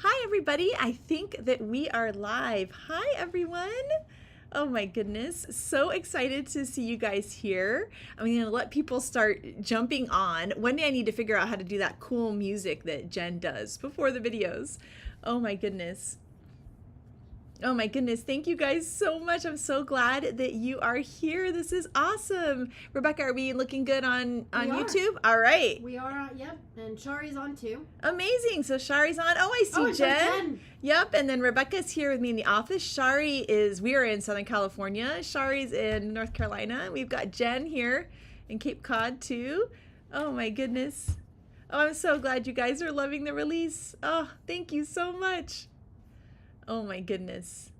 Hi, everybody. I think that we are live. Hi, everyone. Oh my goodness. So excited to see you guys here. I'm going to let people start jumping on. One day I need to figure out how to do that cool music that Jen does before the videos. Oh my goodness. Oh my goodness. Thank you guys so much. I'm so glad that you are here. This is awesome. Rebecca, are we looking good on We are. YouTube? All right. We are, yep. And Shari's on too. Amazing. So Shari's on. Oh, I see Oh, Jen. Yep. And then Rebecca's here with me in the office. We are in Southern California. Shari's in North Carolina. We've got Jen here in Cape Cod too. Oh my goodness. Oh, I'm so glad you guys are loving the release. Oh, thank you so much. Oh my goodness.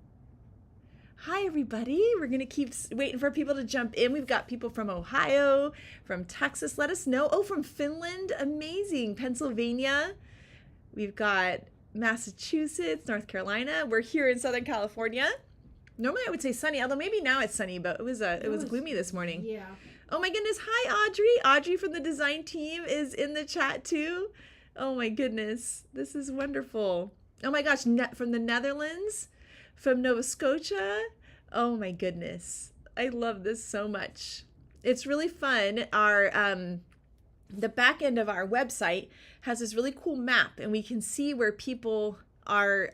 Hi, everybody. We're going to keep waiting for people to jump in. We've got people from Ohio, from Texas. Let us know. Oh, from Finland. Amazing. Pennsylvania. We've got Massachusetts, North Carolina. We're here in Southern California. Normally I would say sunny, although maybe now it's sunny, but it was gloomy this morning. Yeah. Oh my goodness. Hi, Audrey. Audrey from the design team is in the chat too. Oh my goodness. This is wonderful. Oh my gosh, from the Netherlands, from Nova Scotia. Oh my goodness. I love this so much. It's really fun. The back end of our website has this really cool map, and we can see where people are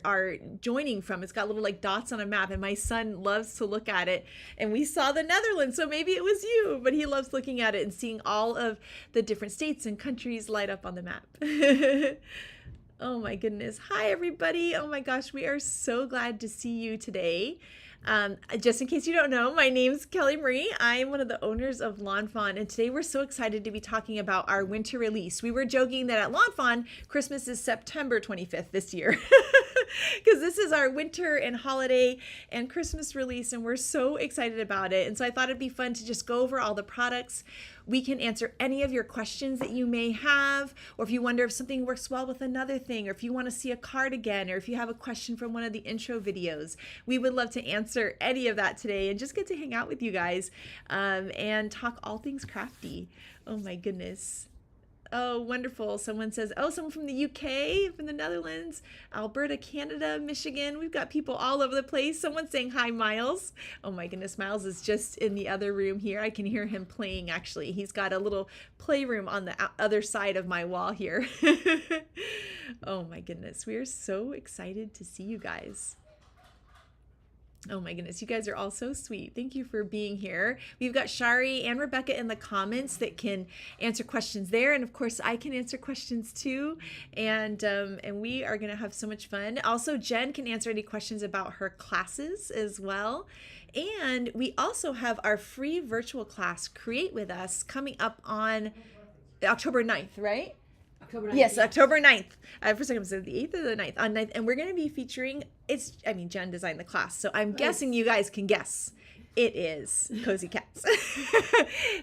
joining from. It's got little like dots on a map, and my son loves to look at it. And we saw the Netherlands, so maybe it was you, but he loves looking at it and seeing all of the different states and countries light up on the map. Oh my goodness. Hi, everybody. Oh my gosh, we are so glad to see you today. Just in case you don't know, my name's Kelly Marie. I am one of the owners of lawnfawn, and today we're so excited to be talking about our winter release. We were joking that at lawnfawn, Christmas is September 25th this year, because this is our winter and holiday and Christmas release, and we're so excited about it. And so I thought it'd be fun to just go over all the products. We can answer any of your questions that you may have, or if you wonder if something works well with another thing, or if you want to see a cardigan, or if you have a question from one of the intro videos. We would love to answer any of that today and just get to hang out with you guys and talk all things crafty. Oh my goodness. Oh, wonderful. Someone says, oh, someone from the UK, from the Netherlands, Alberta, Canada, Michigan. We've got people all over the place. Someone's saying hi, Miles. Oh my goodness, Miles is just in the other room here. I can hear him playing, actually. He's got a little playroom on the other side of my wall here. Oh my goodness, we are so excited to see you guys. Oh my goodness, you guys are all so sweet. Thank you for being here. We've got Shari and Rebecca in the comments that can answer questions there, and of course I can answer questions too. And we are gonna have so much fun. Also, Jen can answer any questions about her classes as well. And we also have our free virtual class, Create With Us, coming up on October 9th, right? October 9th. Yes, October 9th. For a second, so the 8th or the 9th? On 9th. And we're going to be featuring, Jen designed the class, so I'm guessing you guys can guess. It is Cozy Cats.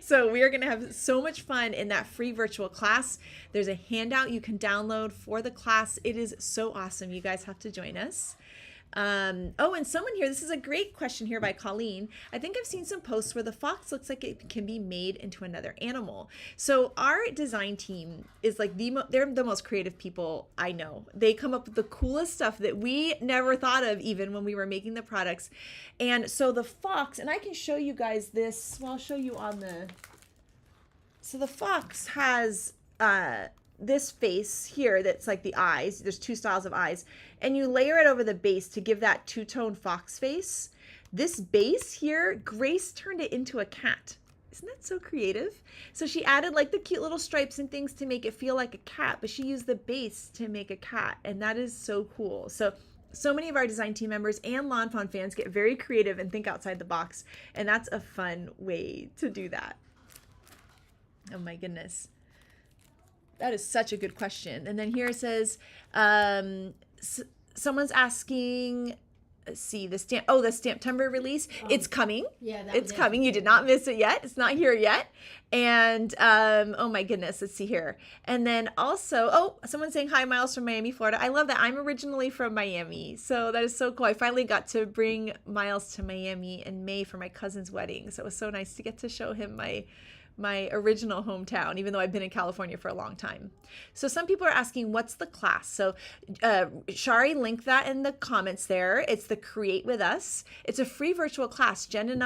So we are going to have so much fun in that free virtual class. There's a handout you can download for the class. It is so awesome. You guys have to join us. Oh, and someone here, this is a great question here by Colleen. I think I've seen some posts where the fox looks like it can be made into another animal. So our design team is like they're the most creative people I know. They come up with the coolest stuff that we never thought of even when we were making the products. And so the fox, and I can show you guys this, well, I'll show you on so the fox has, this face here that's like the eyes. There's two styles of eyes, and you layer it over the base to give that two-tone fox face. This base here, Grace turned it into a cat. Isn't that so creative? So she added like the cute little stripes and things to make it feel like a cat, but she used the base to make a cat, and that is so cool. So many of our design team members and lawnfawn fans get very creative and think outside the box, and that's a fun way to do that. Oh my goodness. That is such a good question. And then here it says, someone's asking, let's see, the Stamptember release. It's coming. Yeah, it's coming. You did not miss it yet. It's not here yet. And oh my goodness, let's see here. And then also, oh, someone's saying hi, Miles from Miami, Florida. I love that. I'm originally from Miami, so that is so cool. I finally got to bring Miles to Miami in May for my cousin's wedding, so it was so nice to get to show him my my original hometown, even though I've been in California for a long time. So some people are asking, what's the class? So Shari linked that in the comments there. It's the Create With Us. It's a free virtual class. Jen and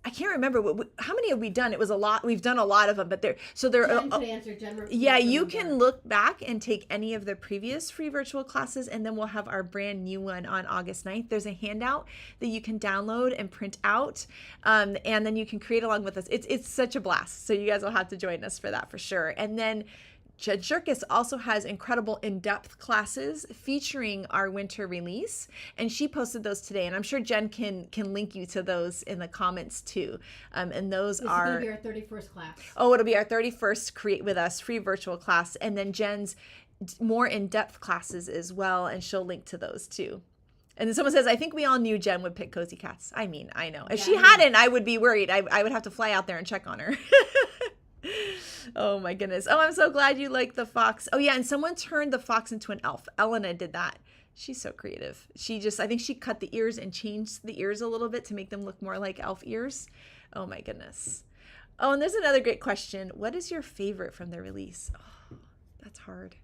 I can't remember how many have we done. It was a lot. We've done a lot of them, but Jen could answer. Jen, yeah, you can look back and take any of the previous free virtual classes, and then we'll have our brand new one on August 9th. There's a handout that you can download and print out, and then you can create along with us. It's such a blast. So you guys will have to join us for that for sure. And then Jen Shirkus also has incredible in-depth classes featuring our winter release, and she posted those today. And I'm sure Jen can link you to those in the comments too. And those this are is going to be our 31st class. Oh, it'll be our 31st Create With Us free virtual class, and then Jen's more in-depth classes as well, and she'll link to those too. And then someone says, I think we all knew Jen would pick Cozy Cats. I mean, I know. If she hadn't, I would be worried. I would have to fly out there and check on her. Oh my goodness. Oh, I'm so glad you like the fox. Oh yeah, and someone turned the fox into an elf. Elena did that. She's so creative. I think she cut the ears and changed the ears a little bit to make them look more like elf ears. Oh my goodness. Oh, and there's another great question. What is your favorite from the release? Oh, that's hard.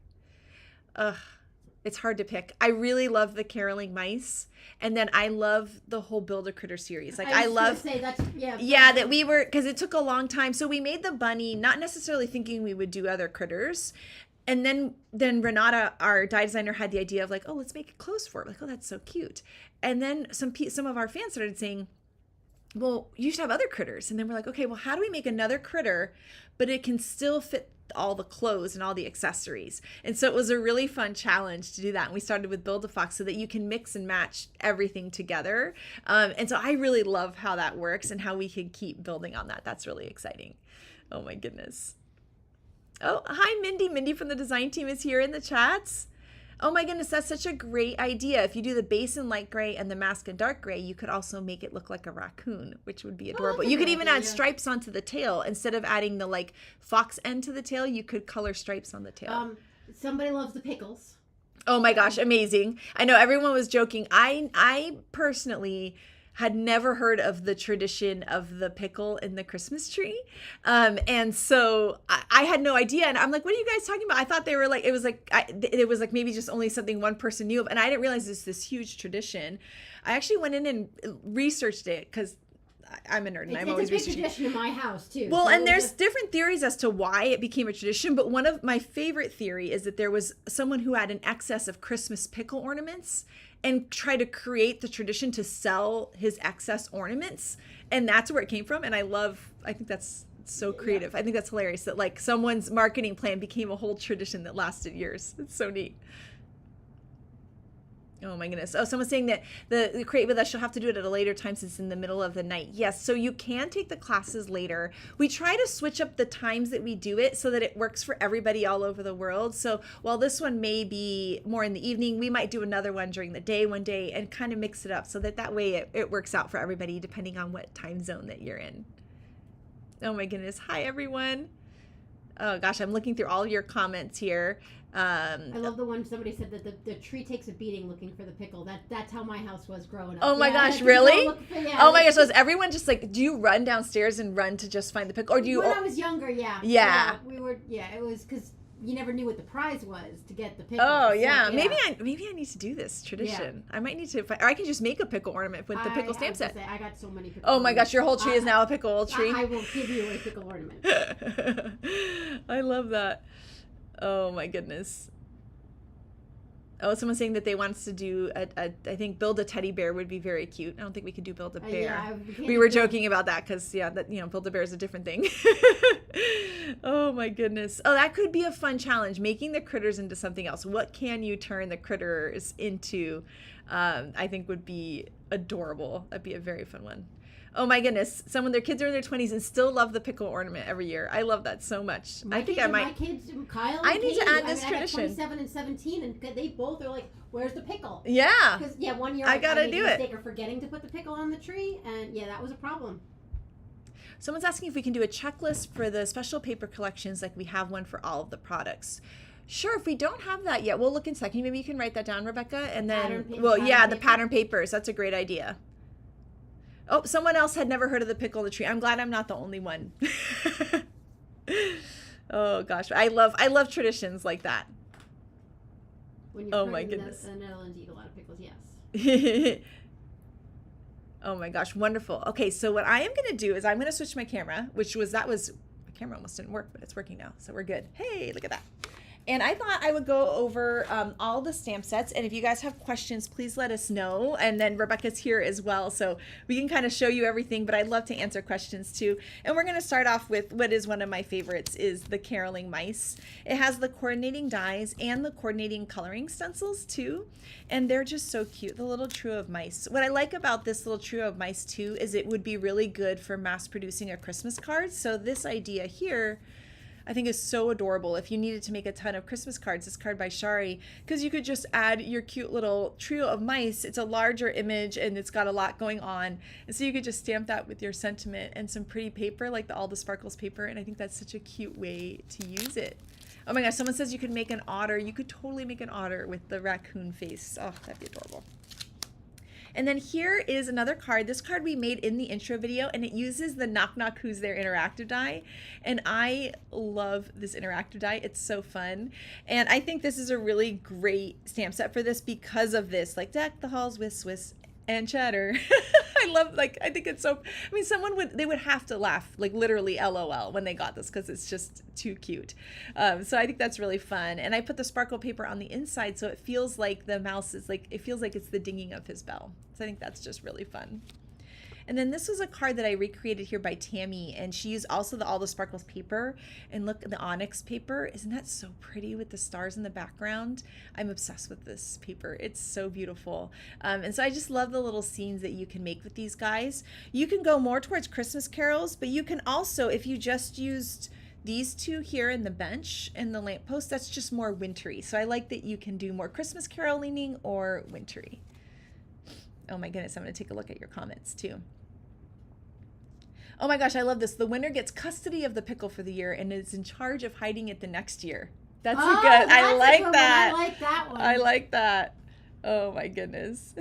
It's hard to pick. I really love the caroling mice, and then I love the whole Build-A-Critter series. Like I love say that's that we were, because it took a long time. So we made the bunny not necessarily thinking we would do other critters, and then Renata, our dye designer, had the idea of like, oh, let's make clothes for it. Like, oh, that's so cute. And then some of our fans started saying, well, you should have other critters. And then we're like, okay, well, how do we make another critter, but it can still fit all the clothes and all the accessories? And so it was a really fun challenge to do that. And we started with Build-A-Fox so that you can mix and match everything together. And so I really love how that works and how we can keep building on that. That's really exciting. Oh my goodness. Oh, hi, Mindy. Mindy from the design team is here in the chats. Oh my goodness, that's such a great idea. If you do the base in light gray and the mask in dark gray, you could also make it look like a raccoon, which would be adorable. You could even add stripes onto the tail. Instead of adding the like fox end to the tail, you could color stripes on the tail. Somebody loves the pickles. Oh my gosh, amazing. I know everyone was joking. I personally had never heard of the tradition of the pickle in the Christmas tree. And so I had no idea. And I'm like, what are you guys talking about? I thought they were like, it was like maybe just only something one person knew of. And I didn't realize this huge tradition. I actually went in and researched it because I'm a nerd and I'm always researching. It's a big tradition in my house too. Well, so and there's different theories as to why it became a tradition, but one of my favorite theory is that there was someone who had an excess of Christmas pickle ornaments and tried to create the tradition to sell his excess ornaments, and that's where it came from. And I think that's so creative. I think that's hilarious that like someone's marketing plan became a whole tradition that lasted years. It's so neat. Oh my goodness. Oh, someone's saying that the Create With Us, she'll have to do it at a later time since it's in the middle of the night. Yes, so you can take the classes later. We try to switch up the times that we do it so that it works for everybody all over the world. So while this one may be more in the evening, we might do another one during the day one day and kind of mix it up so that way it works out for everybody depending on what time zone that you're in. Oh my goodness. Hi, everyone. Oh gosh, I'm looking through all your comments here. I love the one somebody said that the tree takes a beating looking for the pickle. That's how my house was growing up. Oh my gosh, really? Oh my gosh, so is everyone just like, do you run downstairs and run to just find the pickle? Or do you? When I was younger, yeah. Yeah. We were, it was because you never knew what the prize was to get the pickle. Oh yeah, so, maybe I need to do this tradition. Yeah. I might need to, or I can just make a pickle ornament with the pickle stamp set. I got so many pickle. Oh my gosh, your whole tree is now a pickle tree. I will give you a pickle ornament. I love that. Oh my goodness. Oh, someone's saying that they want us to do I think build a teddy bear would be very cute. I don't think we could do build a bear. We were joking about that because build a bear is a different thing. Oh my goodness. Oh, that could be a fun challenge, making the critters into something else. What can you turn the critters into? I think would be adorable. That'd be a very fun one. Oh my goodness. Their kids are in their 20s and still love the pickle ornament every year. I love that so much. My kids, Kyle and I need Katie, to add this tradition. I got 27 and 17 and they both are like, where's the pickle? Yeah. Because 1 year I gotta do it. Mistake of forgetting to put the pickle on the tree, and that was a problem. Someone's asking if we can do a checklist for the special paper collections like we have one for all of the products. Sure, if we don't have that yet, we'll look into that. Maybe you can write that down, Rebecca, and then the pattern papers. That's a great idea. Oh, someone else had never heard of the pickle in the tree. I'm glad I'm not the only one. Oh gosh, I love traditions like that. When you're Oh my in goodness. the Netherlands, you eat a lot of pickles. Yes. Oh my gosh, wonderful. Okay, so what I am going to do is I'm going to switch my camera, my camera almost didn't work, but it's working now, so we're good. Hey, look at that. And I thought I would go over all the stamp sets, and if you guys have questions, please let us know. And then Rebecca's here as well, so we can kind of show you everything, but I'd love to answer questions too. And we're going to start off with what is one of my favorites, is the caroling mice. It has the coordinating dies and the coordinating coloring stencils too, and they're just so cute, the little trio of mice. What I like about this little trio of mice too is it would be really good for mass producing a Christmas card. So this idea here I think is so adorable. If you needed to make a ton of Christmas cards, this card by Shari, because you could just add your cute little trio of mice. It's a larger image and it's got a lot going on. And so you could just stamp that with your sentiment and some pretty paper, like the All the Sparkles paper. And I think that's such a cute way to use it. Oh my gosh, someone says you could make an otter. You could totally make an otter with the raccoon face. Oh, that'd be adorable. And then here is another card. This card we made in the intro video, and it uses the Knock Knock Who's There interactive die. And I love this interactive die. It's so fun. And I think this is a really great stamp set for this because of this. Like, deck the halls with Swiss and cheddar. I think it's so, I mean, they would have to laugh, like literally LOL when they got this, because it's just too cute. So I think that's really fun. And I put the sparkle paper on the inside, so it feels like the mouse is like, it feels like it's the dinging of his bell. So I think that's just really fun. And then this was a card that I recreated here by Tammy, and she used also the All the Sparkles paper. And look at the onyx paper. Isn't that so pretty with the stars in the background? I'm obsessed with this paper. It's so beautiful. And so I just love the little scenes that you can make with these guys. You can go more towards Christmas carols, but you can also, if you just used these two here in the bench and the lamppost, that's just more wintry. So I like that you can do more Christmas carol leaning or wintry. Oh my goodness, I'm going to take a look at your comments too. Oh my gosh, I love this. The winner gets custody of the pickle for the year and is in charge of hiding it the next year. That's a good. I like that. I like that one. I like that. Oh my goodness.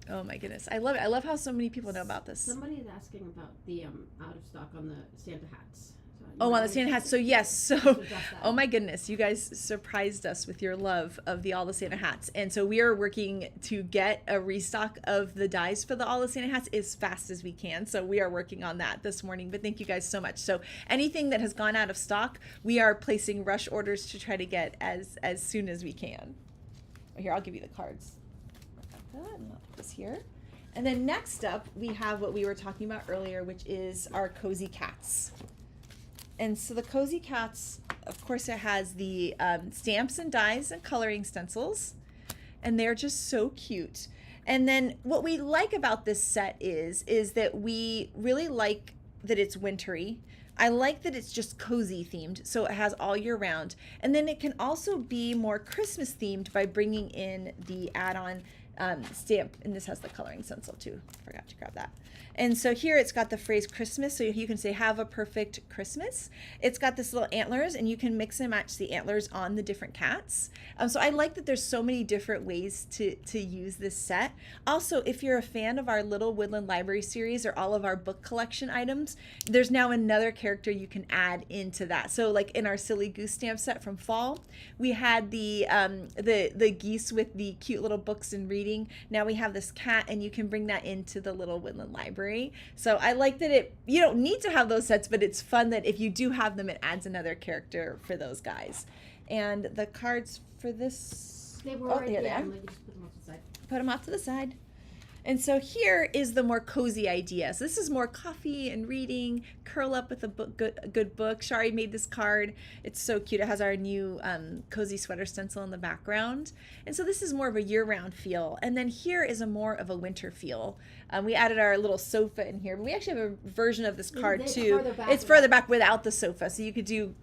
Oh my goodness. I love it. I love how so many people know about this. Somebody is asking about the out of stock on the Santa hats. Oh, on the Santa hats. So yes. So, oh my goodness, you guys surprised us with your love of the All the Santa hats. And so we are working to get a restock of the dies for the All the Santa hats as fast as we can. So we are working on that this morning, but thank you guys so much. So anything that has gone out of stock, we are placing rush orders to try to get as soon as we can. Here, I'll give you the cards. And I'll put this here. And then next up, we have what we were talking about earlier, which is our cozy cats. And so the cozy cats, of course, it has the stamps and dies and coloring stencils, and they're just so cute. And then what we like about this set is that we really like that it's wintry. I like that it's just cozy themed, so it has all year round. And then it can also be more Christmas themed by bringing in the add-on stamp, and this has the coloring stencil too. Forgot to grab that. And so here it's got the phrase Christmas, so you can say have a perfect Christmas. It's got this little antlers, and you can mix and match the antlers on the different cats. So I like that there's so many different ways to use this set. Also, if you're a fan of our Little Woodland Library series or all of our book collection items, there's now another character you can add into that. So like in our Silly Goose stamp set from fall, we had the geese with the cute little books and reading. Now we have this cat, and you can bring that into the Little Woodland Library. So I like that you don't need to have those sets, but it's fun that if you do have them, it adds another character for those guys. And the cards for this, they were here they are. You just put them off the side. Put them off to the side. And so here is the more cozy idea. So this is more coffee and reading, curl up with a good book. Shari made this card. It's so cute. It has our new cozy sweater stencil in the background. And so this is more of a year-round feel. And then here is more of a winter feel. We added our little sofa in here, but we actually have a version of this card too. It's further back without the sofa, so you could do,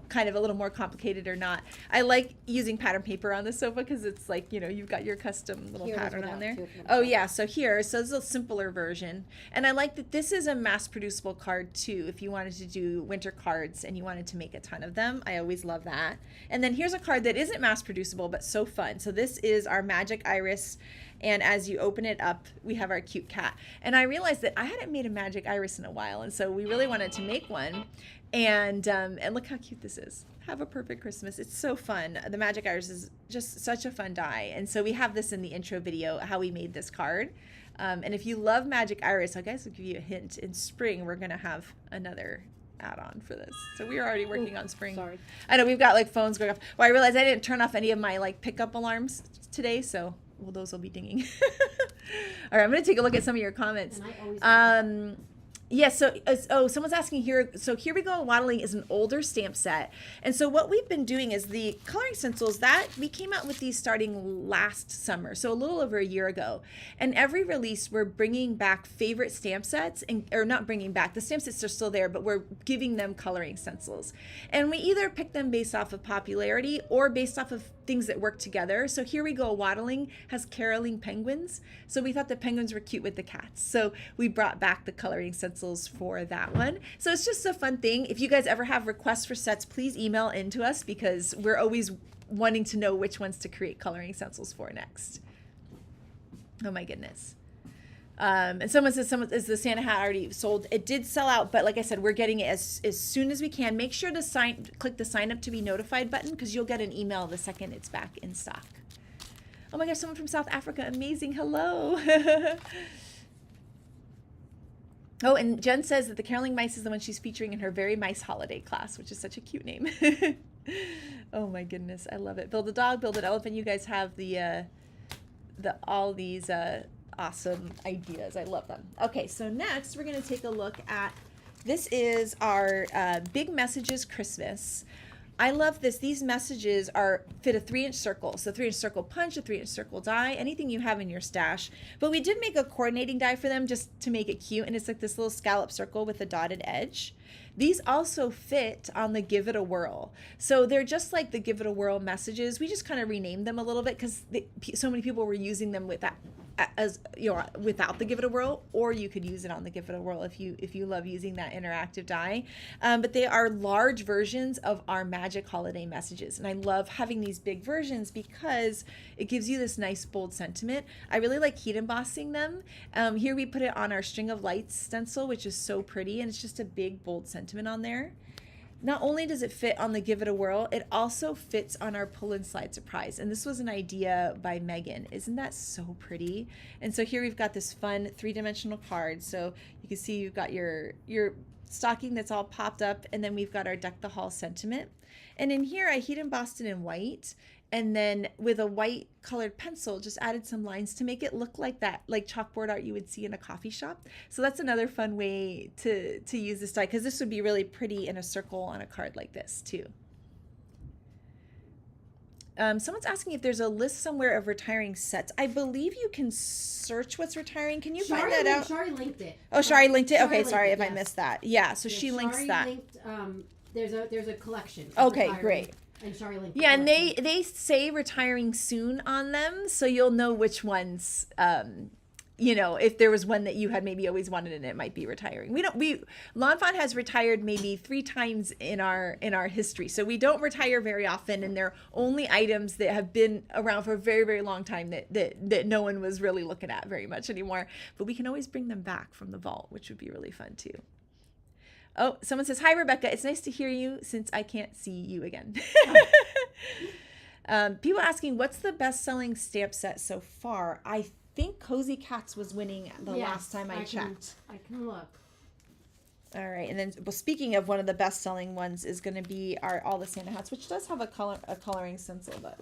kind of a little more complicated or not. I like using pattern paper on the sofa because it's like, you've got your custom little pattern on there. Oh yeah, so this is a simpler version. And I like that this is a mass producible card too. If you wanted to do winter cards and you wanted to make a ton of them, I always love that. And then here's a card that isn't mass producible, but so fun. So this is our Magic Iris. And as you open it up, we have our cute cat. And I realized that I hadn't made a magic iris in a while, and so we really wanted to make one. And look how cute this is. Have a perfect Christmas. It's so fun. The magic iris is just such a fun die. And so we have this in the intro video, how we made this card. And if you love magic iris, I guess I'll give you a hint. In spring, we're going to have another add-on for this. So we are already working on spring. Sorry. I know we've got like phones going off. Well, I realized I didn't turn off any of my like pickup alarms today, so well, those will be dinging. All right, I'm going to take a look at some of your comments. And I always Yes, so someone's asking here. So Here We Go Waddling is an older stamp set. And so what we've been doing is the coloring stencils that we came out with these starting last summer, so a little over a year ago. And every release we're bringing back favorite stamp sets, or not bringing back, the stamp sets are still there, but we're giving them coloring stencils. And we either pick them based off of popularity or based off of things that work together. So Here We Go Waddling has caroling penguins. So we thought the penguins were cute with the cats. So we brought back the coloring stencils for that one. So it's just a fun thing. If you guys ever have requests for sets, please email into us because we're always wanting to know which ones to create coloring stencils for next. Oh my goodness. And someone says, is the Santa hat already sold? It did sell out, but like I said, we're getting it as soon as we can. Make sure to click the sign up to be notified button because you'll get an email the second it's back in stock. Oh my gosh, someone from South Africa. Amazing. Hello. Oh, and Jen says that the Caroling Mice is the one she's featuring in her Very Mice Holiday class, which is such a cute name. Oh my goodness, I love it. Build a dog, build an elephant. You guys have all these awesome ideas. I love them. Okay, so next we're going to take a look at, this is our Big Messages Christmas. I love this. These messages fit a 3-inch circle. So 3-inch circle punch, a 3-inch circle die, anything you have in your stash. But we did make a coordinating die for them just to make it cute. And it's like this little scallop circle with a dotted edge. These also fit on the Give It a Whirl. So they're just like the Give It a Whirl messages. We just kind of renamed them a little bit because so many people were using them with that, as you know, without the Give It a Whirl, or you could use it on the Give It a Whirl if you love using that interactive die. But they are large versions of our magic holiday messages, and I love having these big versions because it gives you this nice bold sentiment. I really like heat embossing them. Here we put it on our String of Lights stencil, which is so pretty, and it's just a big bold sentiment on there. Not only does it fit on the Give It a Whirl, it also fits on our Pull and Slide Surprise. And this was an idea by Megan. Isn't that so pretty? And so here we've got this fun 3-dimensional card. So you can see you've got your stocking that's all popped up, and then we've got our Deck the Hall sentiment. And in here I heat embossed it in white, and then with a white colored pencil just added some lines to make it look like that, like chalkboard art you would see in a coffee shop. So that's another fun way to use this die, because this would be really pretty in a circle on a card like this too. Someone's asking if there's a list somewhere of retiring sets. I believe you can search what's retiring. Can you find that out? Shari linked it. Oh, Shari linked it? Okay, linked sorry it, if I yes. missed that. Yeah, so Yeah, she links Shari that. Linked, there's a collection. Okay, retiring, great. And Shari linked Yeah, the and collection. they say retiring soon on them, so you'll know which ones, you know, if there was one that you had maybe always wanted and it might be retiring. Lawnfawn has retired maybe 3 times in our history, so we don't retire very often, and they're only items that have been around for a very, very long time that no one was really looking at very much anymore. But we can always bring them back from the vault, which would be really fun too. Oh, someone says, hi, Rebecca. It's nice to hear you since I can't see you again. People asking, what's the best-selling stamp set so far? I think Cozy Cats was winning the last time I checked. I can look. All right, and then, well, speaking of one of the best-selling ones is going to be All the Santa Hats, which does have a coloring stencil, but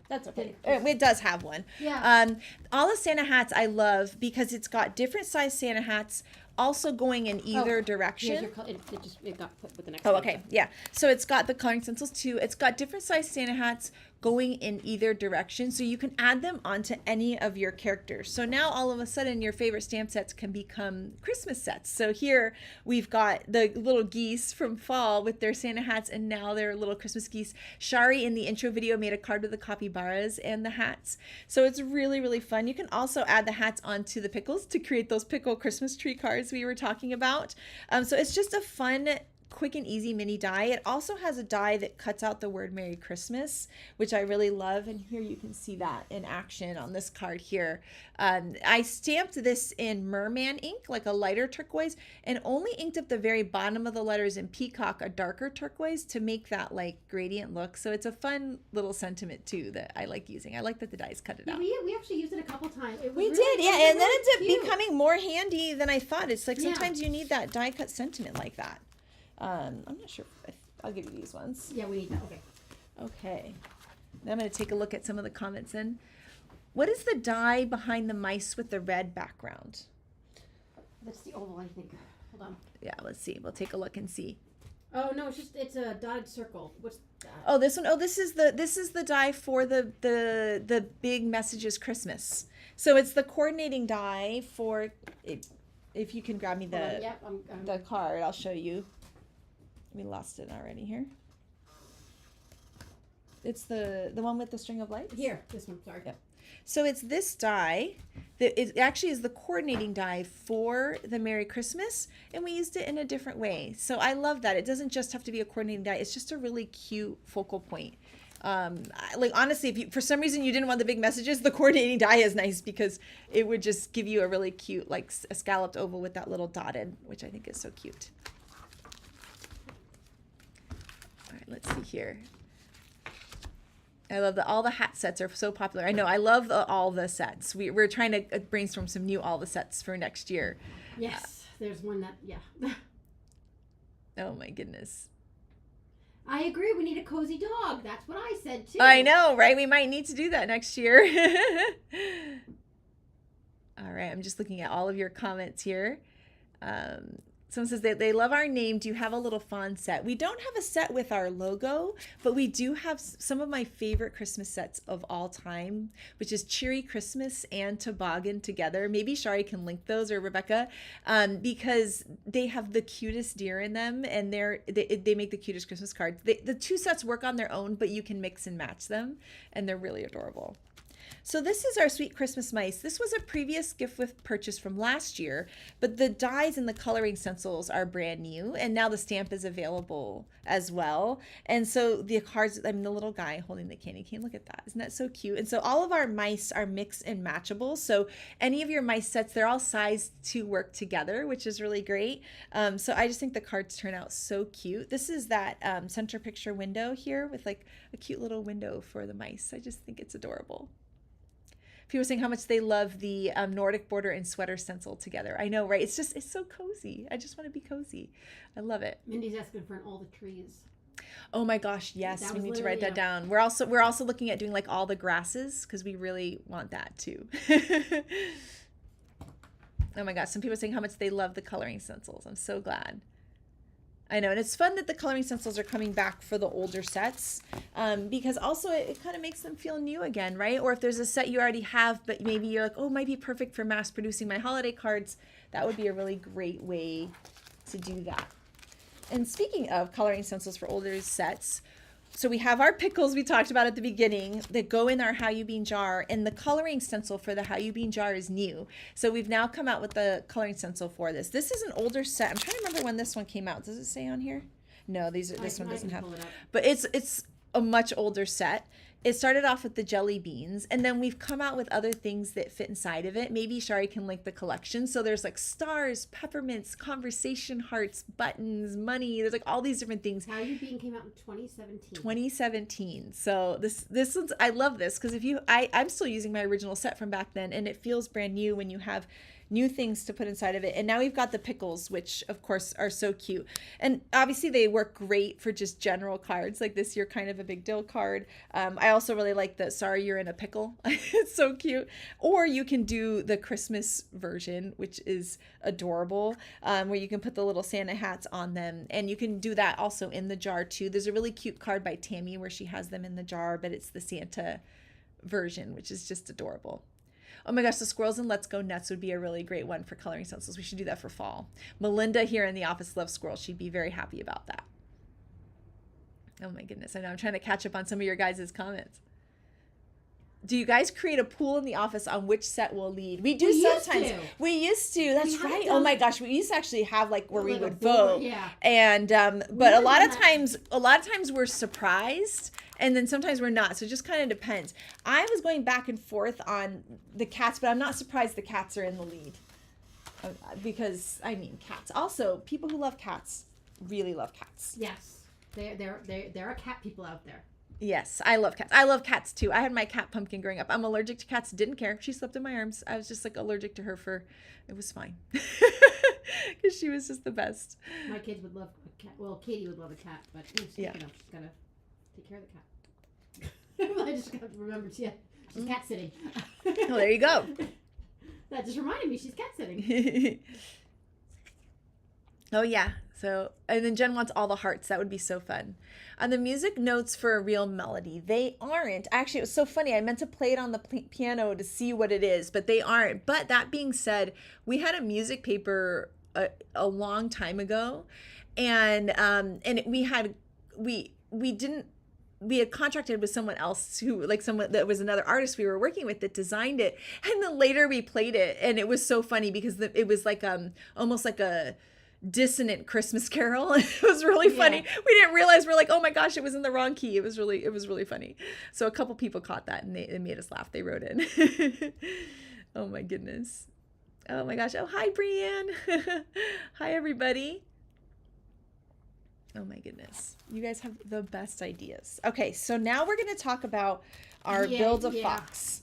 that's okay. It does have one. Yeah. All the Santa Hats I love because it's got different size Santa hats, also going in either direction. It got put with the next Oh, one. okay. Yeah. So it's got the coloring stencils too. It's got different size Santa hats going in either direction. So you can add them onto any of your characters. So now all of a sudden your favorite stamp sets can become Christmas sets. So here we've got the little geese from fall with their Santa hats, and now they're little Christmas geese. Shari in the intro video made a card with the capybaras and the hats. So it's really, really fun. You can also add the hats onto the pickles to create those pickle Christmas tree cards we were talking about. So it's just a fun quick and easy mini die. It also has a die that cuts out the word Merry Christmas, which I really love. And here you can see that in action on this card here. I stamped this in merman ink, like a lighter turquoise, and only inked up the very bottom of the letters in peacock, a darker turquoise, to make that like gradient look. So it's a fun little sentiment too that I like using. I like that the dies cut it out. We actually used it a couple times. We did, yeah, and then it ended up becoming more handy than I thought. It's like sometimes you need that die cut sentiment like that. I'm not sure. I'll give you these ones. Yeah, we need that. Okay. Okay. Now I'm going to take a look at some of the comments then. What is the die behind the mice with the red background? That's the oval, I think. Hold on. Yeah, let's see. We'll take a look and see. Oh no, it's a dotted circle. What's that? Oh, this one. Oh, this is the die for the big messages Christmas. So it's the coordinating die for it. If you can grab me the card, I'll show you. We lost it already here. It's the one with the string of lights? Here, this one, sorry. Yep. So it's this die that it actually is the coordinating die for the Merry Christmas, and we used it in a different way. So I love that. It doesn't just have to be a coordinating die. It's just a really cute focal point. Like honestly, if you for some reason you didn't want the big messages, the coordinating die is nice because it would just give you a really cute, like a scalloped oval with that little dotted, which I think is so cute. All right, let's see here. I love that all the hat sets are so popular. I know, I love all the sets. We're trying to brainstorm some new all the sets for next year. Yes, there's one that, yeah. Oh my goodness. I agree, we need a cozy dog. That's what I said too. I know, right? We might need to do that next year. All right, I'm just looking at all of your comments here. Someone says they love our name. Do you have a little fawn set? We don't have a set with our logo, but we do have some of my favorite Christmas sets of all time, which is Cheery Christmas and Toboggan together. Maybe Shari can link those, or Rebecca, because they have the cutest deer in them, and they make the cutest Christmas cards. The two sets work on their own, but you can mix and match them, and they're really adorable. So this is our Sweet Christmas Mice. This was a previous gift with purchase from last year, but the dies and the coloring stencils are brand new, and now the stamp is available as well. And so the cards, I mean, the little guy holding the candy cane, look at that. Isn't that so cute? And so all of our mice are mix and matchable. So any of your mice sets, they're all sized to work together, which is really great. So I just think the cards turn out so cute. This is that center picture window here with like a cute little window for the mice. I just think it's adorable. People are saying how much they love the Nordic border and sweater stencil together. I know, right? It's so cozy. I just want to be cozy. I love it. Mindy's asking for all the trees. Oh my gosh, yes. We need to write that down. We're also looking at doing like all the grasses because we really want that too. Oh my gosh, some people are saying how much they love the coloring stencils. I'm so glad. I know, and it's fun that the coloring stencils are coming back for the older sets because also it kind of makes them feel new again, right? Or if there's a set you already have, but maybe you're like, oh, it might be perfect for mass producing my holiday cards, that would be a really great way to do that. And speaking of coloring stencils for older sets, so we have our pickles we talked about at the beginning that go in our How You Bean jar, and the coloring stencil for the How You Bean jar is new. So we've now come out with the coloring stencil for this. This is an older set. I'm trying to remember when this one came out. Does it say on here? No, this one doesn't have. But it's a much older set. It started off with the jelly beans, and then we've come out with other things that fit inside of it. Maybe Shari can link the collection. So there's like stars, peppermints, conversation hearts, buttons, money. There's like all these different things. How You Bean came out in 2017. 2017. So this one's, I love this because I'm still using my original set from back then, and it feels brand new when you have new things to put inside of it. And now we've got the pickles, which of course are so cute. And obviously they work great for just general cards. Like this, you're kind of a big deal card. I also really like the sorry you're in a pickle. It's so cute. Or you can do the Christmas version, which is adorable, where you can put the little Santa hats on them. And you can do that also in the jar too. There's a really cute card by Tammy where she has them in the jar, but it's the Santa version, which is just adorable. Oh my gosh, the Squirrels and Let's Go Nuts would be a really great one for coloring stencils. We should do that for fall. Melinda here in the office loves squirrels. She'd be very happy about that. Oh my goodness, I know I'm trying to catch up on some of your guys' comments. Do you guys create a pool in the office on which set will lead? We do We used sometimes. to. We used to. That's haven't right. done Oh my that. gosh, we used to actually have like where we Like a would board, vote. yeah. And but a haven't lot done of that. times we're surprised, and then sometimes we're not. So it just kind of depends. I was going back and forth on the cats, but I'm not surprised the cats are in the lead. Because I mean cats. Also, people who love cats really love cats. Yes. There are cat people out there. Yes, I love cats. I love cats too. I had my cat Pumpkin growing up. I'm allergic to cats. Didn't care. She slept in my arms. I was just like allergic to her it was fine. Because she was just the best. My kids would love a cat. Well, Katie would love a cat, but she's got to take care of the cat. I just got to remember, she's cat sitting. Well, there you go. That just reminded me she's cat sitting. Oh yeah. So, and then Jen wants all the hearts. That would be so fun. The music notes for a real melody. They aren't. Actually, it was so funny. I meant to play it on the piano to see what it is, but they aren't. But that being said, we had a music paper a long time ago, and we had contracted with someone else who, like, someone that was another artist we were working with that designed it. And then later we played it, and it was so funny because it was like almost like a dissonant Christmas carol. It was really funny. Yeah. We didn't realize, we're like, oh my gosh, it was in the wrong key. It was really funny. So a couple people caught that, and it made us laugh. They wrote in. Oh my goodness. Oh my gosh. Oh, hi, Brianne. Hi, everybody. Oh my goodness. You guys have the best ideas. Okay, so now we're going to talk about our Build a Fox.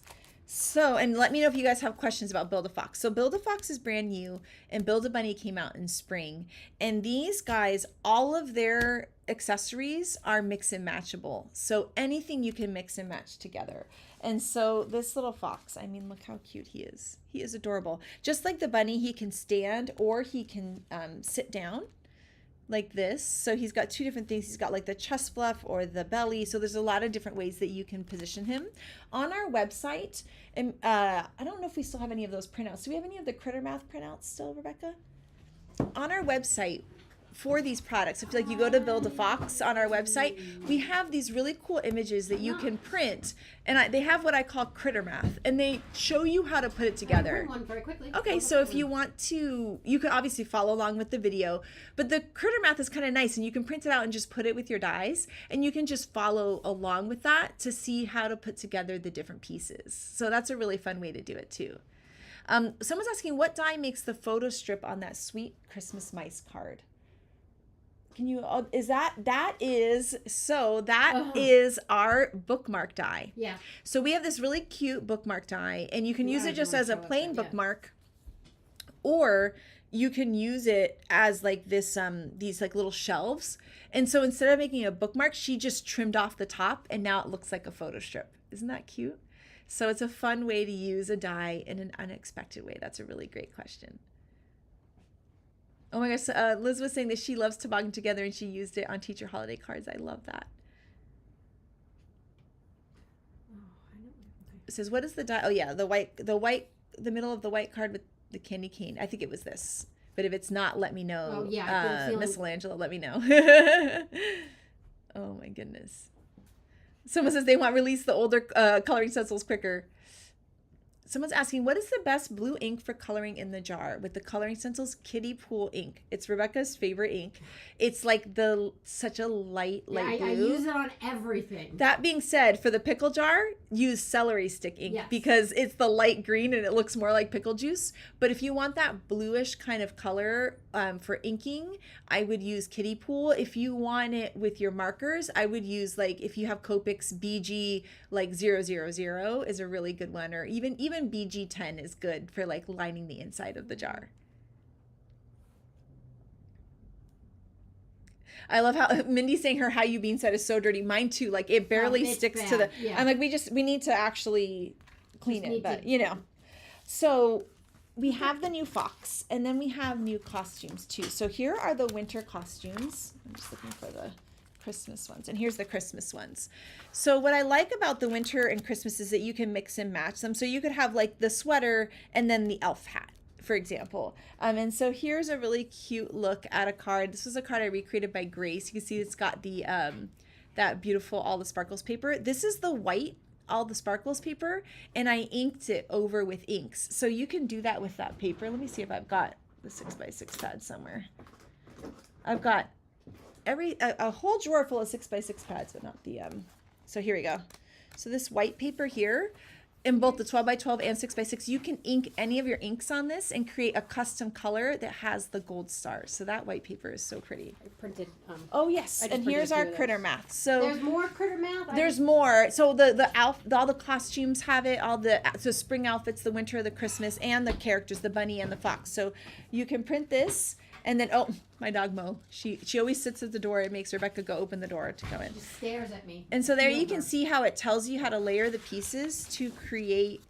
So, and let me know if you guys have questions about Build a Fox. So Build a Fox is brand new, and Build a Bunny came out in spring. And these guys, all of their accessories are mix and matchable. So anything you can mix and match together. And so this little fox, I mean, look how cute he is. He is adorable. Just like the bunny, he can stand or he can sit down like this. So he's got two different things. He's got like the chest fluff or the belly. So there's a lot of different ways that you can position him. On our website, and I don't know if we still have any of those printouts. Do we have any of the Critter Math printouts still, Rebecca? On our website for these products, if like you go to Build a Fox on our website, we have these really cool images that you can print, and they have what I call Critter Math, and they show you how to put it together. Print one very quickly. Okay, so if you want to, you can obviously follow along with the video, but the Critter Math is kind of nice, and you can print it out and just put it with your dies, and you can just follow along with that to see how to put together the different pieces. So that's a really fun way to do it too. Someone's asking, what die makes the photo strip on that sweet Christmas mice card? Can you, that is our bookmark die. Yeah. So we have this really cute bookmark die, and you can use it just as a plain bookmark, or you can use it as like this, these like little shelves. And so instead of making a bookmark, she just trimmed off the top, and now it looks like a photo strip. Isn't that cute? So it's a fun way to use a die in an unexpected way. That's a really great question. Oh my gosh, Liz was saying that she loves Toboggan Together, and she used it on teacher holiday cards. I love that. It says, what is the die? Oh yeah, the middle of the white card with the candy cane. I think it was this. But if it's not, let me know. Oh yeah, Miss Langela, let me know. Oh my goodness. Someone says they want to release the older coloring stencils quicker. Someone's asking, what is the best blue ink for coloring in the jar? With the coloring stencils, Kiddie Pool ink. It's Rebecca's favorite ink. It's like such a light blue. I use it on everything. That being said, for the pickle jar, use celery stick ink because it's the light green and it looks more like pickle juice. But if you want that bluish kind of color for inking, I would use Kiddie Pool. If you want it with your markers, I would use, like, if you have Copics, BG like 000 is a really good one, or even BG10 is good for like lining the inside of the jar. I love how Mindy's saying her How You Bean set is so dirty. Mine too. Like it barely sticks to the. Yeah. I'm like, we need to actually clean it, but you know. So we have the new fox, and then we have new costumes too. So here are the winter costumes. I'm just looking for the Christmas ones, and here's the Christmas ones. So what I like about the winter and Christmas is that you can mix and match them. So you could have like the sweater and then the elf hat, for example. And so here's a really cute look at a card. This was a card I recreated by Grace. You can see it's got the that beautiful All the Sparkles paper. This is the white all the sparkles paper and I inked it over with inks. So you can do that with that paper. Let me see if I've got the 6x6 pad somewhere. I've got a whole drawer full of 6x6 pads, but not the, so here we go. So this white paper here, in both the 12x12 and 6x6, you can ink any of your inks on this and create a custom color that has the gold stars. So that white paper is so pretty. I printed. Oh yes, and here's our critter math. So there's more critter math. There's more. So all the costumes have it. So spring outfits, the winter, the Christmas, and the characters, the bunny and the fox. So you can print this. And then, oh, my dog Mo, she always sits at the door and makes Rebecca go open the door to come in. She stares at me. And so there you can see how it tells you how to layer the pieces to create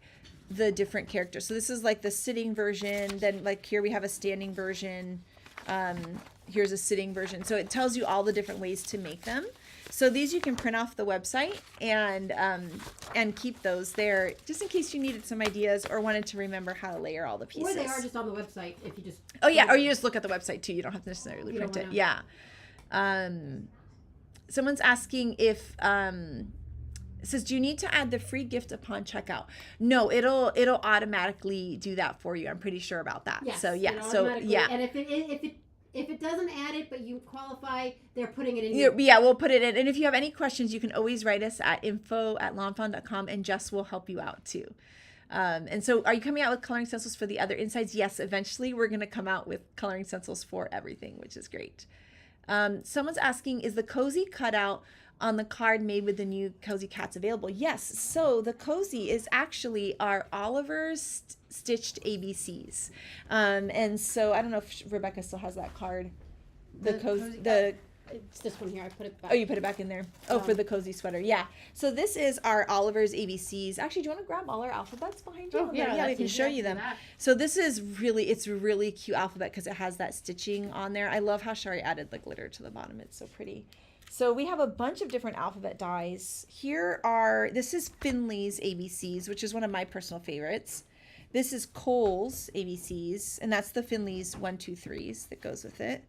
the different characters. So this is like the sitting version. Then like here we have a standing version. Here's a sitting version. So it tells you all the different ways to make them. So these you can print off the website and keep those there just in case you needed some ideas or wanted to remember how to layer all the pieces. Or they are just on the website if you just. Oh yeah, or you just look at the website too. You don't have to necessarily print it. Yeah. Someone's asking if it says, do you need to add the free gift upon checkout? No, it'll automatically do that for you. I'm pretty sure about that. Yes, so yeah, so yeah. And if it doesn't add it, but you qualify, they're putting it in. Yeah, we'll put it in. And if you have any questions, you can always write us at info@lawnfawn.com, and Jess will help you out too. And so are you coming out with coloring stencils for the other insides? Yes, eventually we're going to come out with coloring stencils for everything, which is great. Someone's asking, is the cozy cutout on the card made with the new cozy cats available? Yes. So the cozy is actually our Oliver's stitched ABCs. And so I don't know if Rebecca still has that card. It's this one here. I put it back. Oh, you put it back in there. Oh, for the cozy sweater. Yeah. So this is our Oliver's ABCs. Actually, do you want to grab all our alphabets behind you? Oh, yeah, we can show you them. So this is it's really cute alphabet because it has that stitching on there. I love how Shari added the glitter to the bottom. It's so pretty. So we have a bunch of different alphabet dies. This is Finley's ABCs, which is one of my personal favorites. This is Cole's ABCs, and that's the Finley's 1, 2, 3s that goes with it.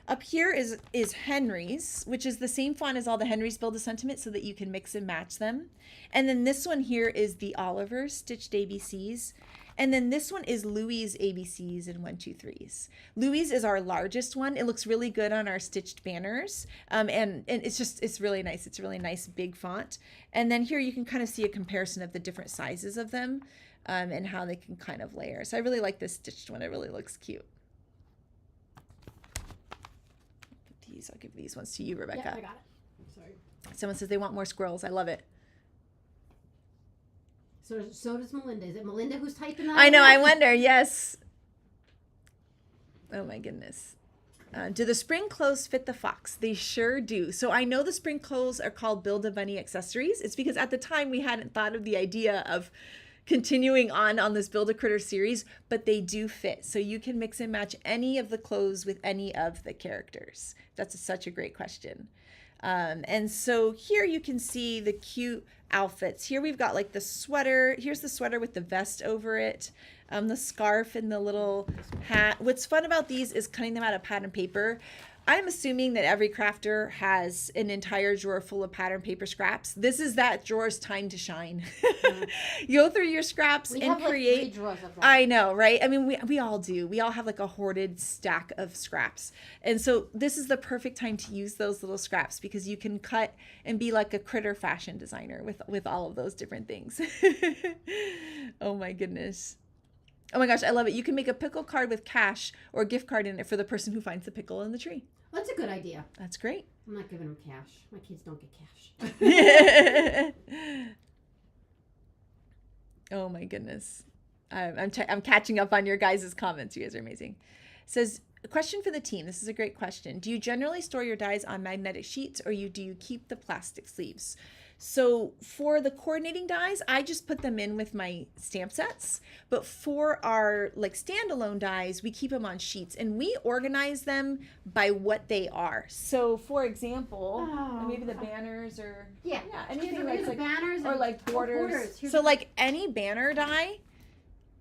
Up here is Henry's, which is the same font as all the Henry's Build a Sentiment so that you can mix and match them. And then this one here is the Oliver's Stitched ABCs. And then this one is Louie's ABCs and 1, 2, 3s. Louie's is our largest one. It looks really good on our stitched banners. And it's really nice. It's a really nice big font. And then here you can kind of see a comparison of the different sizes of them and how they can kind of layer. So I really like this stitched one. It really looks cute. I'll give these ones to you, Rebecca. Yeah, I got it. Sorry. Someone says they want more squirrels. I love it. So does Melinda. Is it Melinda who's typing that? I know. I wonder. Yes. Oh my goodness. Do the spring clothes fit the fox? They sure do. So I know the spring clothes are called Build-A-Bunny accessories. It's because at the time we hadn't thought of the idea of continuing on this Build a Critter series, but they do fit. So you can mix and match any of the clothes with any of the characters. That's such a great question. And so here you can see the cute outfits. Here we've got like the sweater. Here's the sweater with the vest over it, the scarf and the little hat. What's fun about these is cutting them out of pattern paper. I'm assuming that every crafter has an entire drawer full of pattern paper scraps. This is that drawer's time to shine. You go through your scraps and create. Like 3 drawers of that. I know, right? I mean, we all do. We all have like a hoarded stack of scraps. And so this is the perfect time to use those little scraps because you can cut and be like a critter fashion designer with all of those different things. Oh my goodness. Oh my gosh, I love it. You can make a pickle card with cash or a gift card in it for the person who finds the pickle in the tree. That's a good idea. That's great. I'm not giving them cash. My kids don't get cash. Oh my goodness. I'm catching up on your guys' comments. You guys are amazing. It says, a question for the team. This is a great question. Do you generally store your dies on magnetic sheets or do you keep the plastic sleeves? So for the coordinating dies, I just put them in with my stamp sets. But for our like standalone dies, we keep them on sheets and we organize them by what they are. So for example, maybe the banners or anything like banners or like borders. So like any banner die,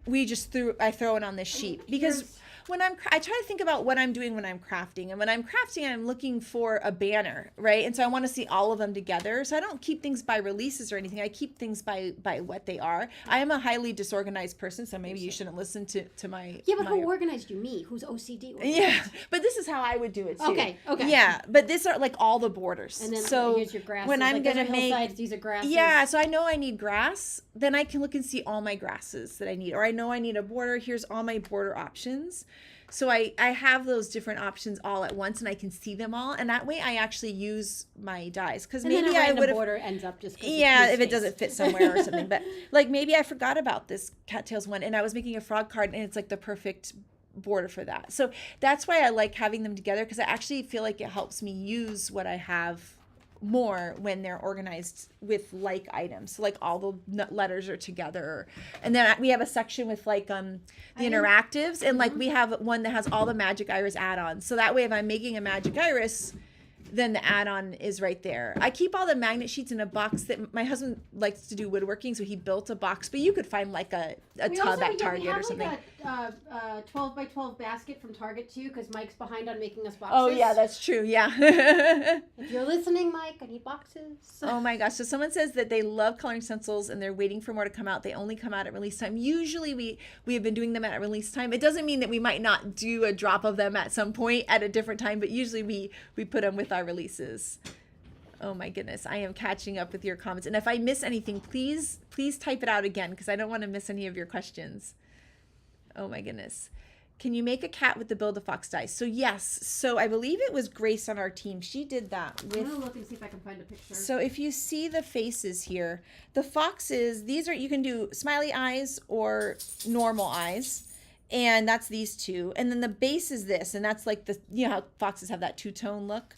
I throw it on this sheet because I try to think about what I'm doing when I'm crafting. And when I'm crafting, I'm looking for a banner, right? And so I want to see all of them together. So I don't keep things by releases or anything. I keep things by what they are. I am a highly disorganized person, so maybe you shouldn't listen to my... Yeah, but who organized you? Me, who's OCD organized? Yeah, but this is how I would do it too. Okay. Yeah, but these are like all the borders. And then so here's your grasses. when I'm gonna make hillsides, these are grasses. Yeah, so I know I need grass, then I can look and see all my grasses that I need. Or I know I need a border, here's all my border options. So I have those different options all at once, and I can see them all, and that way I actually use my dies. Because maybe I would have border ends up just if it doesn't fit somewhere or something. But like maybe I forgot about this cattails one, and I was making a frog card, and it's like the perfect border for that. So that's why I like having them together, because I actually feel like it helps me use what I have more when they're organized with like items. So like all the letters are together, and then we have a section with like the interactives, and like we have one that has all the magic iris add-ons, so that way if I'm making a magic iris, then the add-on is right there. I keep all the magnet sheets in a box that my husband likes to do woodworking, so he built a box, but you could find like a tub at Target or something. We have like a 12 by 12 basket from Target too, because Mike's behind on making us boxes. Oh yeah, that's true. Yeah. If you're listening, Mike, I need boxes. Oh my gosh. So someone says that they love coloring stencils and they're waiting for more to come out. They only come out at release time. Usually we have been doing them at release time. It doesn't mean that we might not do a drop of them at some point at a different time, but usually we put them with our releases. Oh my goodness. I am catching up with your comments. And if I miss anything, please type it out again, because I don't want to miss any of your questions. Oh my goodness. Can you make a cat with the Build-A-Fox dice? So yes. So I believe it was Grace on our team. She did that with... I'm going to look and see if I can find a picture. So if you see the faces here, the foxes, these are, you can do smiley eyes or normal eyes. And that's these two. And then the base is this. And that's like the, you know how foxes have that two-tone look?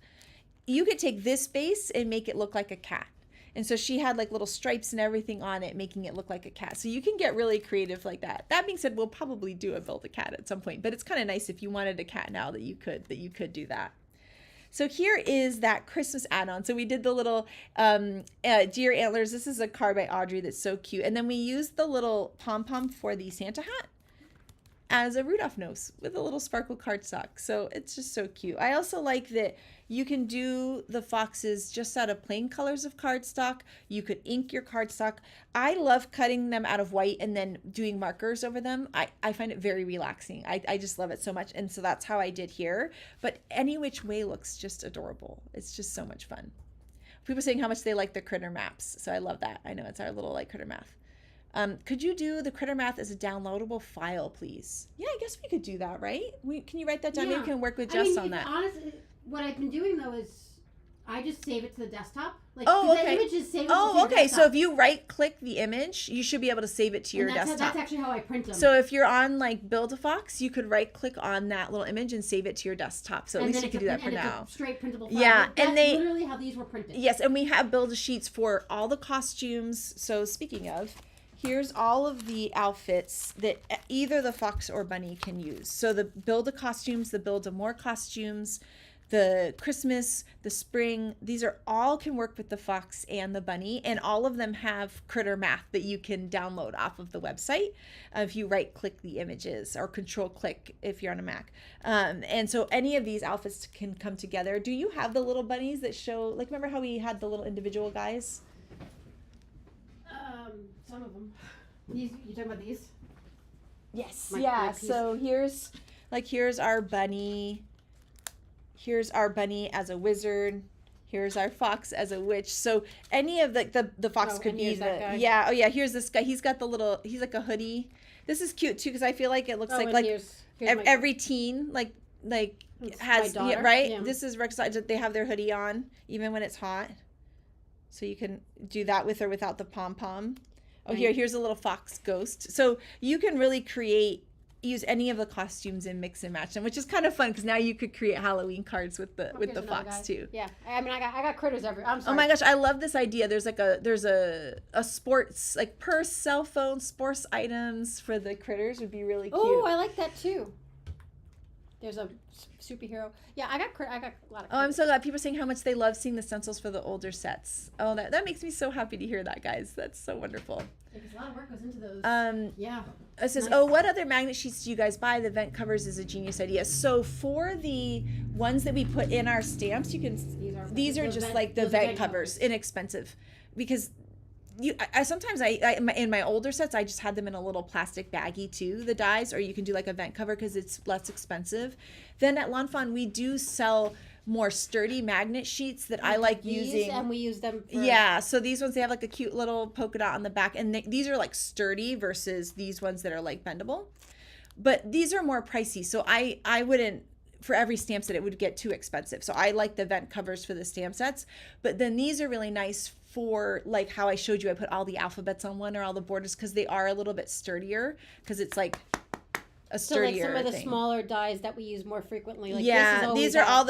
You could take this base and make it look like a cat. And so she had like little stripes and everything on it, making it look like a cat. So you can get really creative like that. That being said, we'll probably do a Build-A-Cat at some point, but it's kind of nice if you wanted a cat now that you could do that. So here is that Christmas add-on. So we did the little deer antlers. This is a card by Audrey that's so cute. And then we used the little pom-pom for the Santa hat as a Rudolph nose with a little sparkle cardstock. So it's just so cute. I also like that you can do the foxes just out of plain colors of cardstock. You could ink your cardstock. I love cutting them out of white and then doing markers over them. I find it very relaxing. I just love it so much. And so that's how I did here. But any which way looks just adorable. It's just so much fun. People saying how much they like the critter maps. So I love that. I know it's our little like critter math. Could you do the critter math as a downloadable file, please? Yeah, I guess we could do that, right? Can you write that down? Yeah. Maybe we can work with Jess on that. Honestly, what I've been doing though is I just save it to the desktop. Like, oh, okay. The image is saved oh, to okay. desktop. So if you right-click the image, you should be able to save it to your desktop. That's actually how I print them. So if you're on like Build-A-Fox, you could right-click on that little image and save it to your desktop. So at least you can do that for now. It's a straight printable file. Yeah, That's literally how these were printed. Yes, and we have Build-A-Sheets for all the costumes. So speaking of, here's all of the outfits that either the fox or bunny can use. So the Build-A-Costumes, the Build-A-More costumes, the Christmas, the spring, these are all can work with the fox and the bunny, and all of them have critter math that you can download off of the website if you right click the images, or control click if you're on a Mac. And so any of these outfits can come together. Do you have the little bunnies that show, like remember how we had the little individual guys? Some of them. These, you talking about these? Yes. Yeah. So here's our bunny. Here's our bunny as a wizard. Here's our fox as a witch. So any of the fox could be the yeah. Oh yeah. Here's this guy. He's got the little. He's like a hoodie. This is cute too because I feel like it looks like here's every teen like has right. Yeah. This is Rex. They have their hoodie on even when it's hot. So you can do that with or without the pom pom. Oh, here's a little fox ghost. So you can really use any of the costumes and mix and match them, which is kind of fun because now you could create Halloween cards with the fox too. Yeah, I mean I got critters everywhere. I'm sorry. Oh my gosh, I love this idea. There's a sports like purse, cell phone, sports items for the critters would be really cute. Oh, I like that too. There's a superhero. Yeah, I got a lot of. Oh, I'm so glad people are saying how much they love seeing the stencils for the older sets. Oh, that makes me so happy to hear that, guys. That's so wonderful. Because a lot of work goes into those. Yeah. It says, Nice. oh, what other magnet sheets do you guys buy? The vent covers is a genius idea. So for the ones that we put in our stamps, you can. These are just like the vent covers, inexpensive, because. I sometimes in my older sets I just had them in a little plastic baggie too, the dies, or you can do like a vent cover because it's less expensive. Then at Lawnfawn we do sell more sturdy magnet sheets that I like using, and we use them for... Yeah, so these ones, they have like a cute little polka dot on the back, and these are like sturdy versus these ones that are like bendable, but these are more pricey, so I wouldn't, for every stamp set it would get too expensive. So I like the vent covers for the stamp sets, but then these are really nice for like how I showed you, I put all the alphabets on one or all the borders, because they are a little bit sturdier, because it's like a sturdier so like some of the thing. Smaller dies that we use more frequently, like yeah, these are all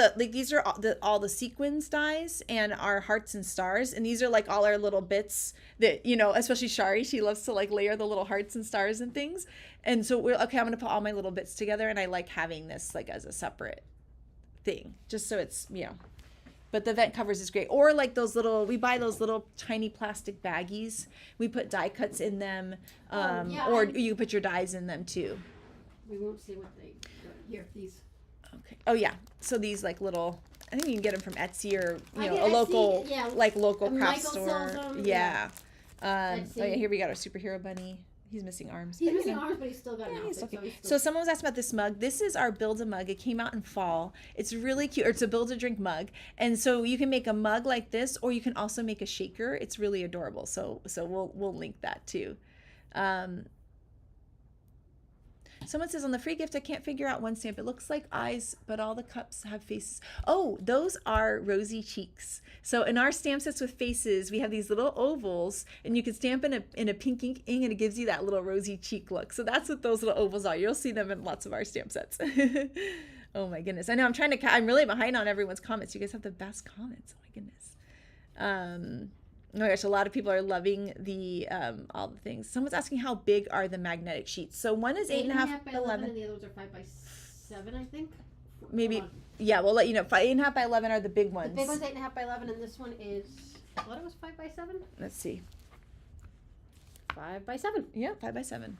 the sequins dies and our hearts and stars, and these are like all our little bits that, you know, especially Shari, she loves to like layer the little hearts and stars and things, and so we're okay, I'm gonna put all my little bits together, and I like having this like as a separate thing, just so it's, you know. But the vent covers is great. Or like those little, we buy those little tiny plastic baggies. We put die cuts in them. Or you put your dies in them too. We won't see what they, here, these. Okay. Oh yeah. So these like little, I think you can get them from Etsy or, you know, a local, like local craft Michael store. sells them. Yeah. Oh yeah, here we got our superhero bunny. He's missing arms. He's missing arms, but he's still got an outfit. Okay. So someone was asking about this mug. This is our Build-A-Mug. It came out in fall. It's really cute. It's a Build-A-Drink mug. And so you can make a mug like this, or you can also make a shaker. It's really adorable. So we'll link that too. Someone says, on the free gift, I can't figure out one stamp. It looks like eyes, but all the cups have faces. Oh, those are rosy cheeks. So in our stamp sets with faces, we have these little ovals, and you can stamp in a pink ink, and it gives you that little rosy cheek look. So that's what those little ovals are. You'll see them in lots of our stamp sets. Oh my goodness. I know I'm really behind on everyone's comments. You guys have the best comments. Oh my goodness. Oh my gosh, a lot of people are loving the all the things. Someone's asking how big are the magnetic sheets. So one is 8.5 by 11. And the other ones are 5 by 7, I think. Maybe, yeah, we'll let you know. 8.5 by 11 are the big ones. The big one's 8.5 by 11, and this one is, I thought it was 5 by 7? Let's see. 5 by 7. Yeah, 5 by 7.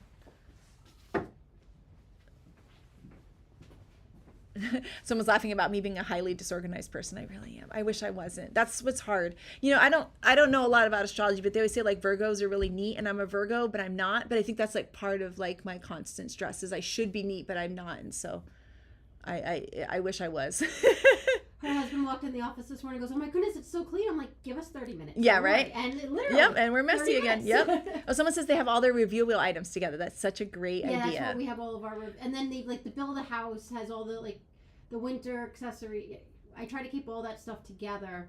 Someone's laughing about me being a highly disorganized person. I really am. I wish I wasn't. That's what's hard. You know, I don't know a lot about astrology, but they always say like Virgos are really neat, and I'm a Virgo, but I'm not. But I think that's like part of like my constant stress is I should be neat, but I'm not. And so I wish I was. Her husband walked in the office this morning and goes, oh my goodness, it's so clean. I'm like, give us 30 minutes. Yeah, right? And it literally. Yep, and we're messy again. Yep. Oh, someone says they have all their review wheel items together. That's such a great idea. Yeah, that's what we have all of our, and then the Build a House has all the like the winter accessory. I try to keep all that stuff together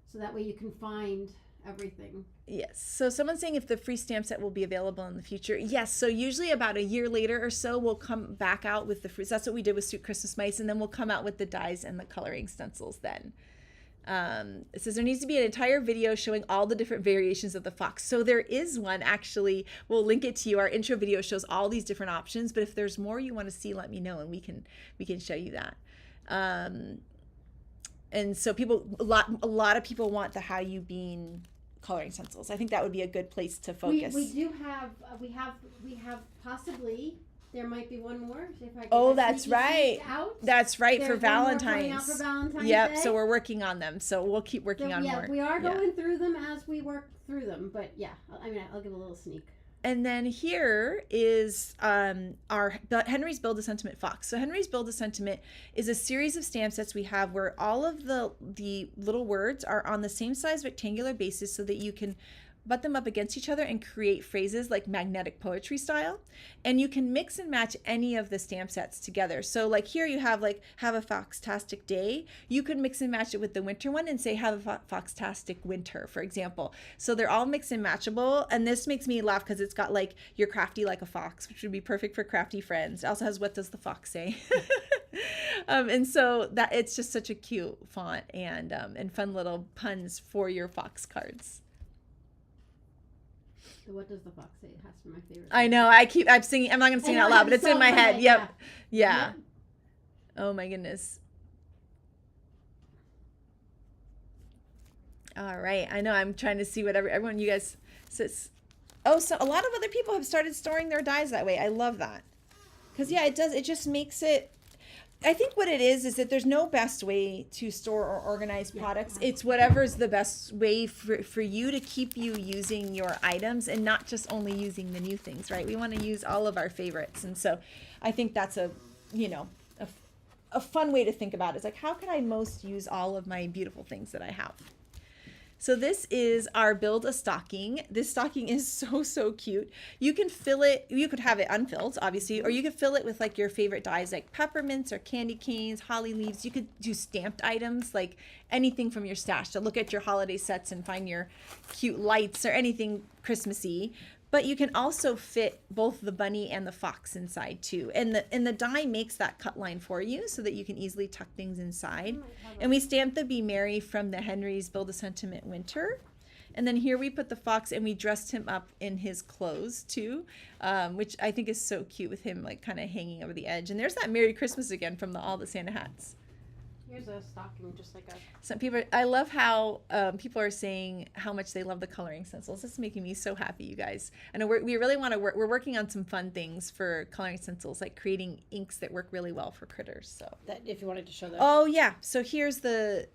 so that way you can find everything. Yes. So someone's saying if the free stamp set will be available in the future. Yes. So usually about a year later or so, we'll come back out with the free. So that's what we did with Sweet Christmas Mice, and then we'll come out with the dies and the coloring stencils then. It says there needs to be an entire video showing all the different variations of the fox. So there is one, actually. We'll link it to you. Our intro video shows all these different options, but if there's more you want to see, let me know, and we can show you that. And so a lot of people want the How You Bean coloring stencils. I think that would be a good place to focus. We do have we have possibly. There might be one more. If I oh, that's right. That's right. There's for Valentine's. Out for Valentine's Yep. Day. So we're working on them. So we'll keep working on more. We are going through them as we work through them. But yeah, I mean, I'll give a little sneak. And then here is our Henry's Build a Sentiment Fox. So Henry's Build a Sentiment is a series of stamp sets we have where all of the little words are on the same size rectangular basis so that you can butt them up against each other and create phrases like magnetic poetry style. And you can mix and match any of the stamp sets together. So like here you have like, have a foxtastic day. You could mix and match it with the winter one and say, have a foxtastic winter, for example. So they're all mix and matchable. And this makes me laugh because it's got like, you're crafty like a fox, which would be perfect for crafty friends. It also has, what does the fox say? And so that it's just such a cute font and fun little puns for your fox cards. So what does the fox say? It has to be my favorite. I know. I'm singing. I'm not going to sing it out loud, but it's in my head. Yep. Yeah. Oh my goodness. All right. I know I'm trying to see what everyone you guys says. Oh, so a lot of other people have started storing their dies that way. I love that. Because yeah, it just makes it, I think what it is that there's no best way to store or organize products. It's whatever's the best way for you to keep you using your items and not just only using the new things, right? We want to use all of our favorites. And so I think that's a fun way to think about it. It's like, how can I most use all of my beautiful things that I have? So this is our build a stocking. This stocking is so cute. You can fill it, you could have it unfilled, obviously, or you could fill it with like your favorite dyes like peppermints or candy canes, holly leaves. You could do stamped items, like anything from your stash to look at your holiday sets and find your cute lights or anything Christmassy. But you can also fit both the bunny and the fox inside too. And the die makes that cut line for you so that you can easily tuck things inside. And we stamped the Be Merry from the Henry's Build a Sentiment Winter. And then here we put the fox and we dressed him up in his clothes too, which I think is so cute with him like kind of hanging over the edge. And there's that Merry Christmas again from all the Santa hats. Here's a stocking, just like a. Some people, I love how people are saying how much they love the coloring stencils. This is making me so happy, you guys. I know we really want to work. We're working on some fun things for coloring stencils, like creating inks that work really well for critters. So That if you wanted to show that. oh yeah, so here's the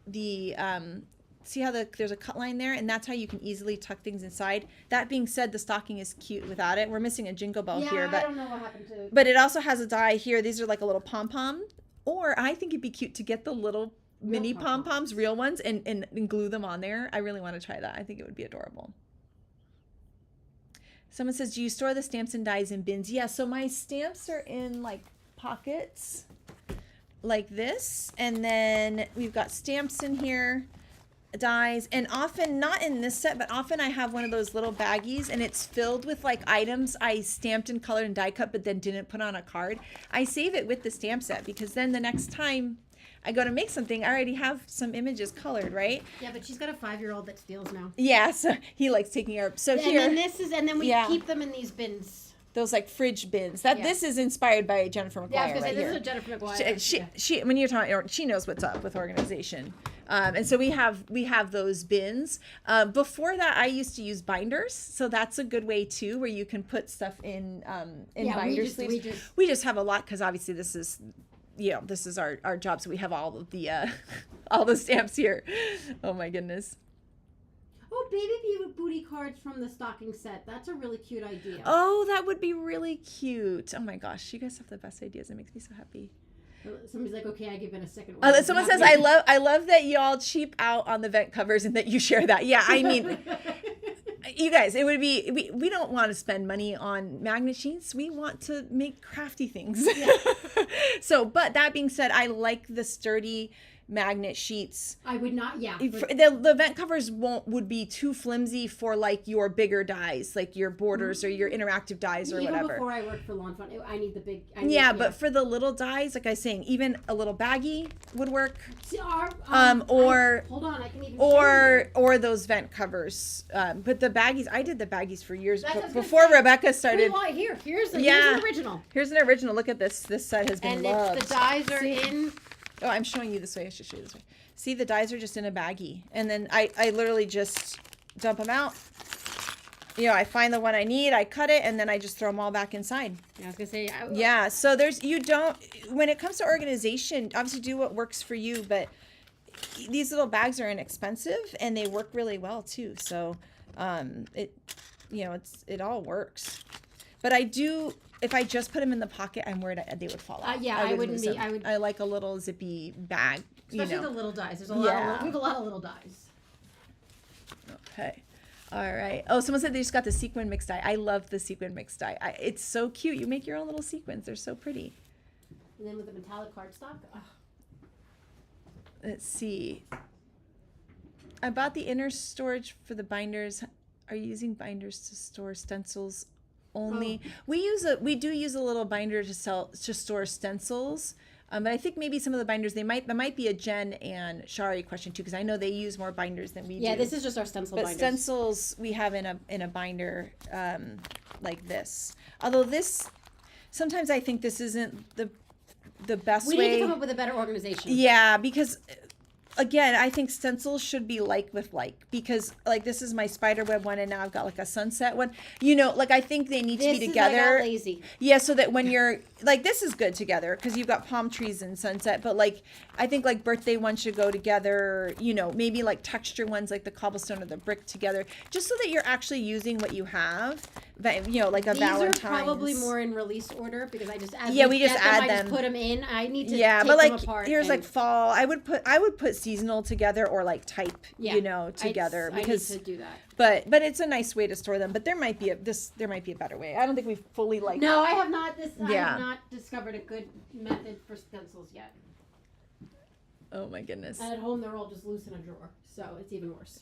see how there's a cut line there, and that's how you can easily tuck things inside. That being said, the stocking is cute without it. We're missing a jingle bell here, but I don't know what happened to. But it also has a die here. These are like a little pom pom. Or I think it'd be cute to get the little mini pom-poms, real ones, and glue them on there. I really want to try that. I think it would be adorable. Someone says, do you store the stamps and dies in bins? Yeah, so my stamps are in like pockets like this. And then we've got stamps in here, dies, and often, not in this set, but often I have one of those little baggies and it's filled with like items I stamped and colored and die cut but then didn't put on a card. I save it with the stamp set because then the next time I go to make something, I already have some images colored, right? Yeah, but she's got a 5-year-old that steals now. Yeah, so he likes taking her. So and here, then we keep them in these bins. Those like fridge bins. This is inspired by Jennifer McGuire. Yeah, I was gonna say, here. This is a Jennifer McGuire. She when you're talking, she knows what's up with organization. And so we have those bins. Before that, I used to use binders, so that's a good way too, where you can put stuff in binder sleeves. We just have a lot because obviously this is our job, so we have all of the all the stamps here. Oh my goodness. Oh, baby booty cards from the stocking set. That's a really cute idea. Oh, that would be really cute. Oh my gosh, you guys have the best ideas. It makes me so happy. Somebody's like, okay, I give it a second one. Someone says, I love that y'all cheap out on the vent covers and that you share that. Yeah, I mean, you guys, it would be, we don't want to spend money on magnet sheets. We want to make crafty things. Yeah. So, but that being said, I like the sturdy magnet sheets. I would not, the vent covers would be too flimsy for like your bigger dies, like your borders or your interactive dies or whatever. Even before I worked for lawnfawn, I need the big. But for the little dies, like I was saying, even a little baggie would work. See, hold on, I can even or those vent covers. But the baggies, I did the baggies for years before Rebecca started. Here's an original. Here's an original. Look at this. This set has been loved. The dies are in. Oh, I'm showing you this way. I should show you this way. See, the dies are just in a baggie. And then I literally just dump them out. You know, I find the one I need, I cut it, and then I just throw them all back inside. Yeah, I was going to say. Yeah, so when it comes to organization, obviously do what works for you, but these little bags are inexpensive, and they work really well, too. So, it all works. But if I just put them in the pocket, I'm worried they would fall out. I wouldn't be. I like a little zippy bag. Especially the little dies. There's we have a lot of little dies. Okay. All right. Oh, someone said they just got the sequin mixed die. I love the sequin mixed die. It's so cute. You make your own little sequins. They're so pretty. And then with the metallic cardstock. Oh. Let's see. I bought the inner storage for the binders. Are you using binders to store stencils only? Oh. We do use a little binder to store stencils. But I think maybe some of the binders, that might be a Jen and Shari question too, because I know they use more binders than we do. Yeah, this is just our stencil binders. But stencils we have in a binder like this. Although sometimes I think this isn't the the best We way. need to come up with a better organization. Yeah, because again, I think stencils should be like with like, because like this is my spider web one and now I've got like a sunset one. You know, like I think they need to be together. I got lazy. Yeah, so that when you're like, this is good together because you've got palm trees and sunset, but like I think like birthday ones should go together, you know, maybe like texture ones like the cobblestone or the brick together, just so that you're actually using what you have. But you know, like a Valentine's. These are probably more in release order because I just add we just add them. I just put them in. I need to take but like them apart. Here's like fall. I would put seasonal together or like type, you know, together because I need to do that. But it's a nice way to store them. But there might be a better way. I don't think we've fully like. No, I have not. I have not discovered a good method for stencils yet. Oh my goodness. And at home, they're all just loose in a drawer, so it's even worse.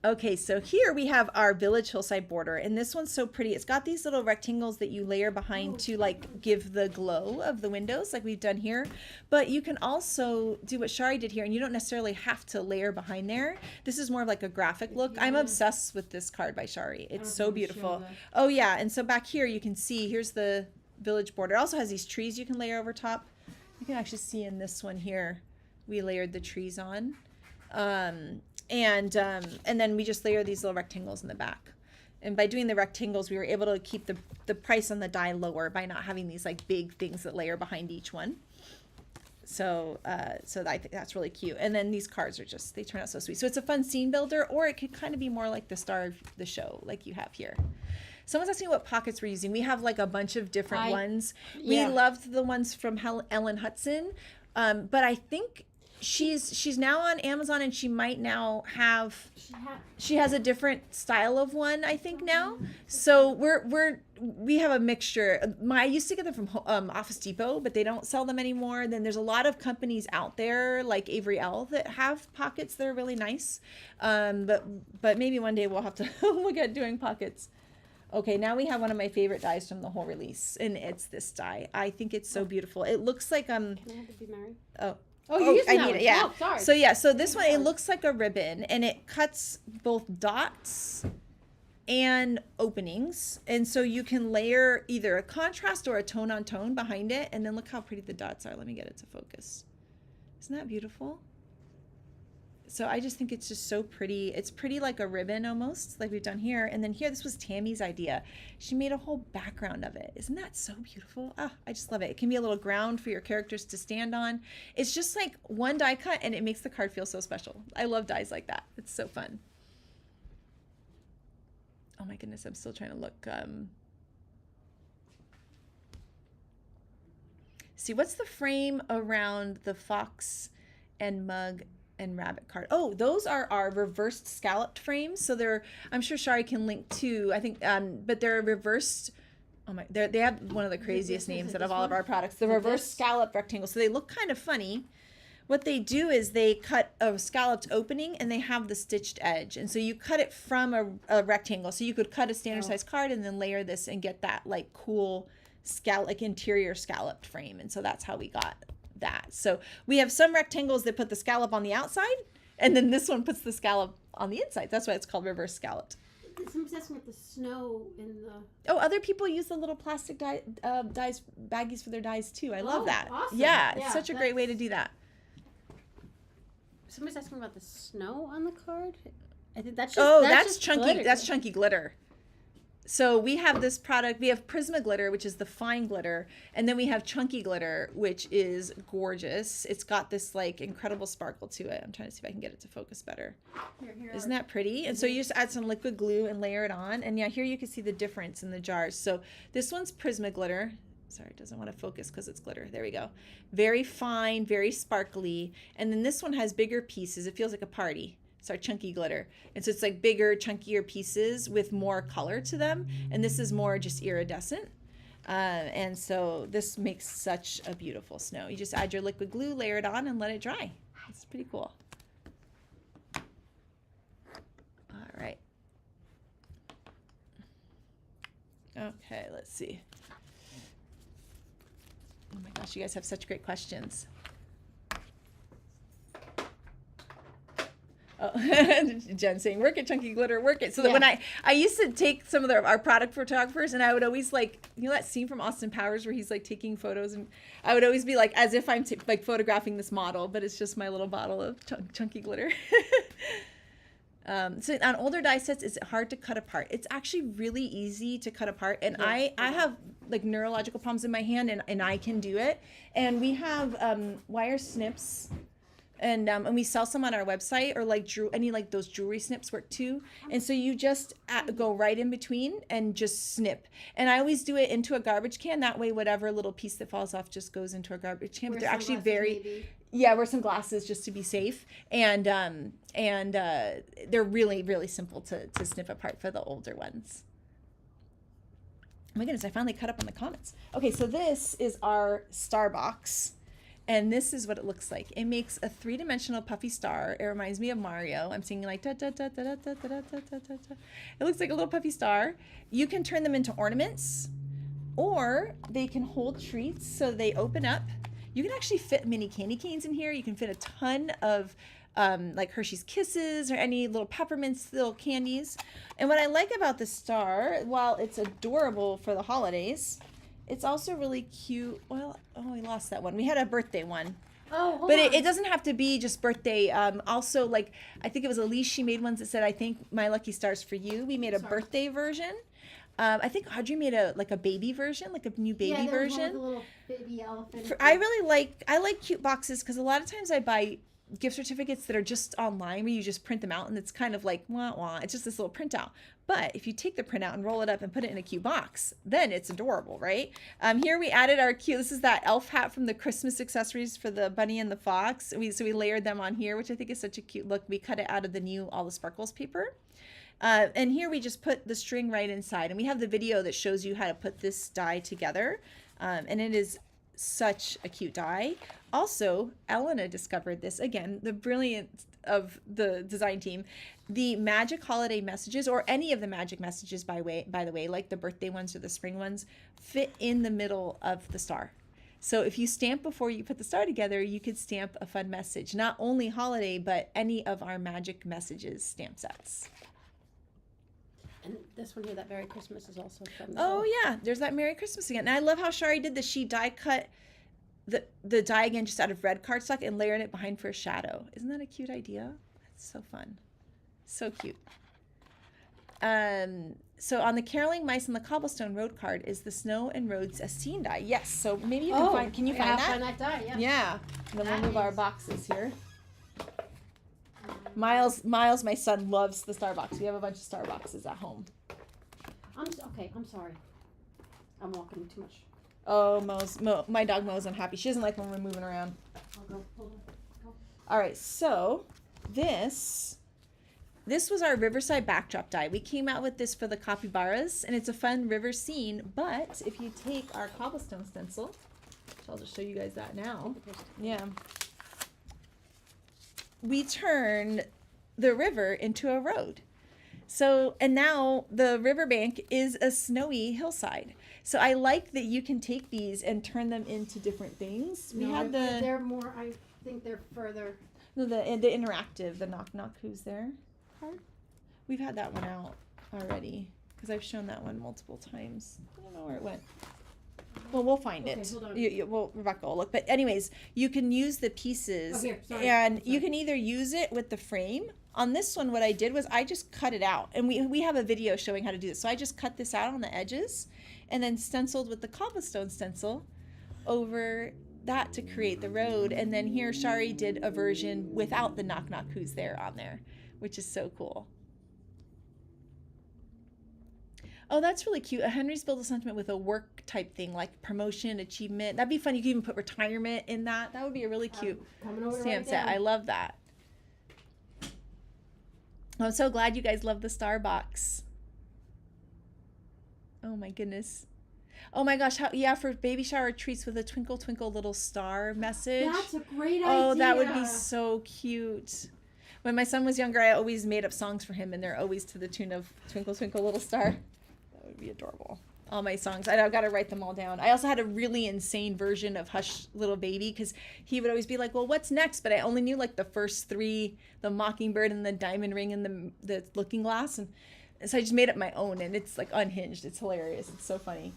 Okay, so here we have our village hillside border, and this one's so pretty. It's got these little rectangles that you layer behind to like give the glow of the windows like we've done here. But you can also do what Shari did here, and you don't necessarily have to layer behind there. This is more of like a graphic look. I'm obsessed with this card by Shari. It's so beautiful. Oh yeah, and so back here you can see, here's the village border. It also has these trees you can layer over top. You can actually see in this one here, we layered the trees on. And then we just layer these little rectangles in the back. And by doing the rectangles, we were able to keep the price on the die lower by not having these like big things that layer behind each one. So I think that's really cute. And then these cards are just, they turn out so sweet. So it's a fun scene builder, or it could kind of be more like the star of the show, like you have here. Someone's asking what pockets we're using. We have like a bunch of different ones. We loved the ones from Ellen Hudson, but I think she's now on Amazon, and she might now have she has a different style of one, I think now. So we have a mixture. I used to get them from Office Depot, but they don't sell them anymore. Then there's a lot of companies out there like Avery Elle that have pockets that are really nice. But maybe one day we'll have to look at doing pockets. Okay, now we have one of my favorite dies from the whole release, and it's this die. I think it's so beautiful. It looks like Can I have to be married? Oh, I need it. Yeah. Oh, sorry. So this one, it looks like a ribbon, and it cuts both dots and openings, and so you can layer either a contrast or a tone on tone behind it. And then look how pretty the dots are. Let me get it to focus. Isn't that beautiful? So I just think it's just so pretty. It's pretty like a ribbon almost, like we've done here. And then here, this was Tammy's idea. She made a whole background of it. Isn't that so beautiful? Ah, I just love it. It can be a little ground for your characters to stand on. It's just like one die cut, and it makes the card feel so special. I love dies like that. It's so fun. Oh my goodness, I'm still trying to look. See, what's the frame around the fox and mug and rabbit card? Oh, those are our reversed scalloped frames. So they're, I'm sure Shari can link to, I think, but they're reversed. Oh my, they have one of the craziest names out of all of our products. The reverse scalloped rectangle. So they look kind of funny. What they do is they cut a scalloped opening, and they have the stitched edge. And so you cut it from a rectangle. So you could cut a standard size card and then layer this and get that like cool like interior scalloped frame. And so that's how we got that. So we have some rectangles that put the scallop on the outside, and then this one puts the scallop on the inside. That's why it's called reverse scalloped. Someone's asking with the snow in the... Oh, other people use the little plastic dies baggies for their dies too. I love that. Awesome. Yeah, it's such a great way to do that. Somebody's asking about the snow on the card. I think that's that's just chunky. glitter. That's chunky glitter. So we have this product. We have Prisma glitter, which is the fine glitter, and then we have chunky glitter, which is gorgeous. It's got this like incredible sparkle to it. I'm trying to see if I can get it to focus better. Here Isn't that pretty? And so you just add some liquid glue and layer it on. And yeah, here you can see the difference in the jars. So this one's Prisma glitter. Sorry, it doesn't want to focus because it's glitter. There we go. Very fine, very sparkly. And then this one has bigger pieces. It feels like a party. It's our chunky glitter. And so it's like bigger, chunkier pieces with more color to them. And this is more just iridescent. And so this makes such a beautiful snow. You just add your liquid glue, layer it on, and let it dry. It's pretty cool. All right. Okay, let's see. Oh my gosh, you guys have such great questions. Oh, Jen saying, work it, Chunky Glitter, work it. So that Yeah. when I used to take some of our product photographers, and I would always like, you know that scene from Austin Powers where he's like taking photos, and I would always be like, as if I'm like photographing this model, but it's just my little bottle of Chunky Glitter. So on older die sets, it's hard to cut apart. It's actually really easy to cut apart. And Yeah. I have like neurological problems in my hand, and I can do it. And we have wire snips. And we sell some on our website, or like any like those jewelry snips work too. And so you just go right in between and just snip. And I always do it into a garbage can. That way, whatever little piece that falls off just goes into a garbage can. But they're actually very, wear some glasses just to be safe. And they're really, really simple to snip apart for the older ones. Oh my goodness, I finally caught up on the comments. Okay, so this is our star box. And this is what it looks like. It makes a 3-dimensional puffy star. It reminds me of Mario. I'm singing like da da da da da da da da da da da. It looks like a little puffy star. You can turn them into ornaments, or they can hold treats so they open up. You can actually fit mini candy canes in here. You can fit a ton of like Hershey's Kisses or any little peppermints, little candies. And what I like about the star, while it's adorable for the holidays, it's also really cute. Well, oh, we lost that one. We had a birthday one. Oh, hold but on. it doesn't have to be just birthday. Also, like, I think it was Elise, she made ones that said, I think my lucky star's for you. We made a birthday version. I think Audrey made a baby version, like a new baby version. One with a little baby elephant. I like cute boxes, because a lot of times I buy gift certificates that are just online where you just print them out, and it's kind of like wah wah. It's just this little printout. But if you take the printout and roll it up and put it in a cute box, then it's adorable, right? Here we added our cute. This is that elf hat from the Christmas accessories for the bunny and the fox. So we layered them on here, which I think is such a cute look. We cut it out of the new All the Sparkles paper. And here we just put the string right inside, and we have the video that shows you how to put this die together. And it is such a cute die. Also, Elena discovered this, again, the brilliance of the design team. The magic holiday messages, or any of the magic messages, by the way, like the birthday ones or the spring ones, fit in the middle of the star. So if you stamp before you put the star together, you could stamp a fun message, not only holiday, but any of our magic messages stamp sets. And this one here, that Merry Christmas, is also from. Oh yeah, there's that Merry Christmas again. And I love how Shari did this. She die cut the die again just out of red cardstock and layered it behind for a shadow. Isn't that a cute idea? That's so fun. So cute. So on the Caroling Mice on the Cobblestone Road card is the Snow and Roads as Scene die. Yes, so maybe you can find, can you find that? Find that die, yeah. Yeah. And then we'll move our boxes here. Miles, my son, loves the Starbucks. We have a bunch of Starbucks at home. I'm sorry. I'm walking too much. Oh, my dog Mo's unhappy. She doesn't like when we're moving around. I'll go. Hold on. Go. All right, so this was our Riverside backdrop die. We came out with this for the capybaras, and it's a fun river scene. But if you take our cobblestone stencil, which I'll just show you guys that now. Yeah. We turn the river into a road. So, and now the riverbank is a snowy hillside. So I like that you can take these and turn them into different things. They're more, I think they're further. No, the interactive, the knock knock who's there card. We've had that one out already because I've shown that one multiple times. I don't know where it went. Well, we'll find it. Hold on. Well, Rebecca will look. But anyways, you can use the pieces, and you can either use it with the frame. On this one, what I did was I just cut it out, and we have a video showing how to do this. So I just cut this out on the edges, and then stenciled with the cobblestone stencil over that to create the road. And then here, Shari did a version without the knock knock who's there on there, which is so cool. Oh, that's really cute. A Henry's Build a Sentiment with a work type thing, like promotion, achievement. That'd be fun. You could even put retirement in that. That would be a really cute stamp set. I love that. I'm so glad you guys love the star box. Oh my goodness. Oh my gosh, for baby shower treats with a twinkle twinkle little star message. That's a great idea. Oh, that would be so cute. When my son was younger, I always made up songs for him, and they're always to the tune of Twinkle Twinkle Little Star. That would be adorable. all my songs. I've got to write them all down. I also had a really insane version of Hush Little Baby because he would always be like, well, what's next? But I only knew like the first three, the Mockingbird and the Diamond Ring and the Looking Glass. And so I just made up my own, and it's like unhinged. It's hilarious. It's so funny.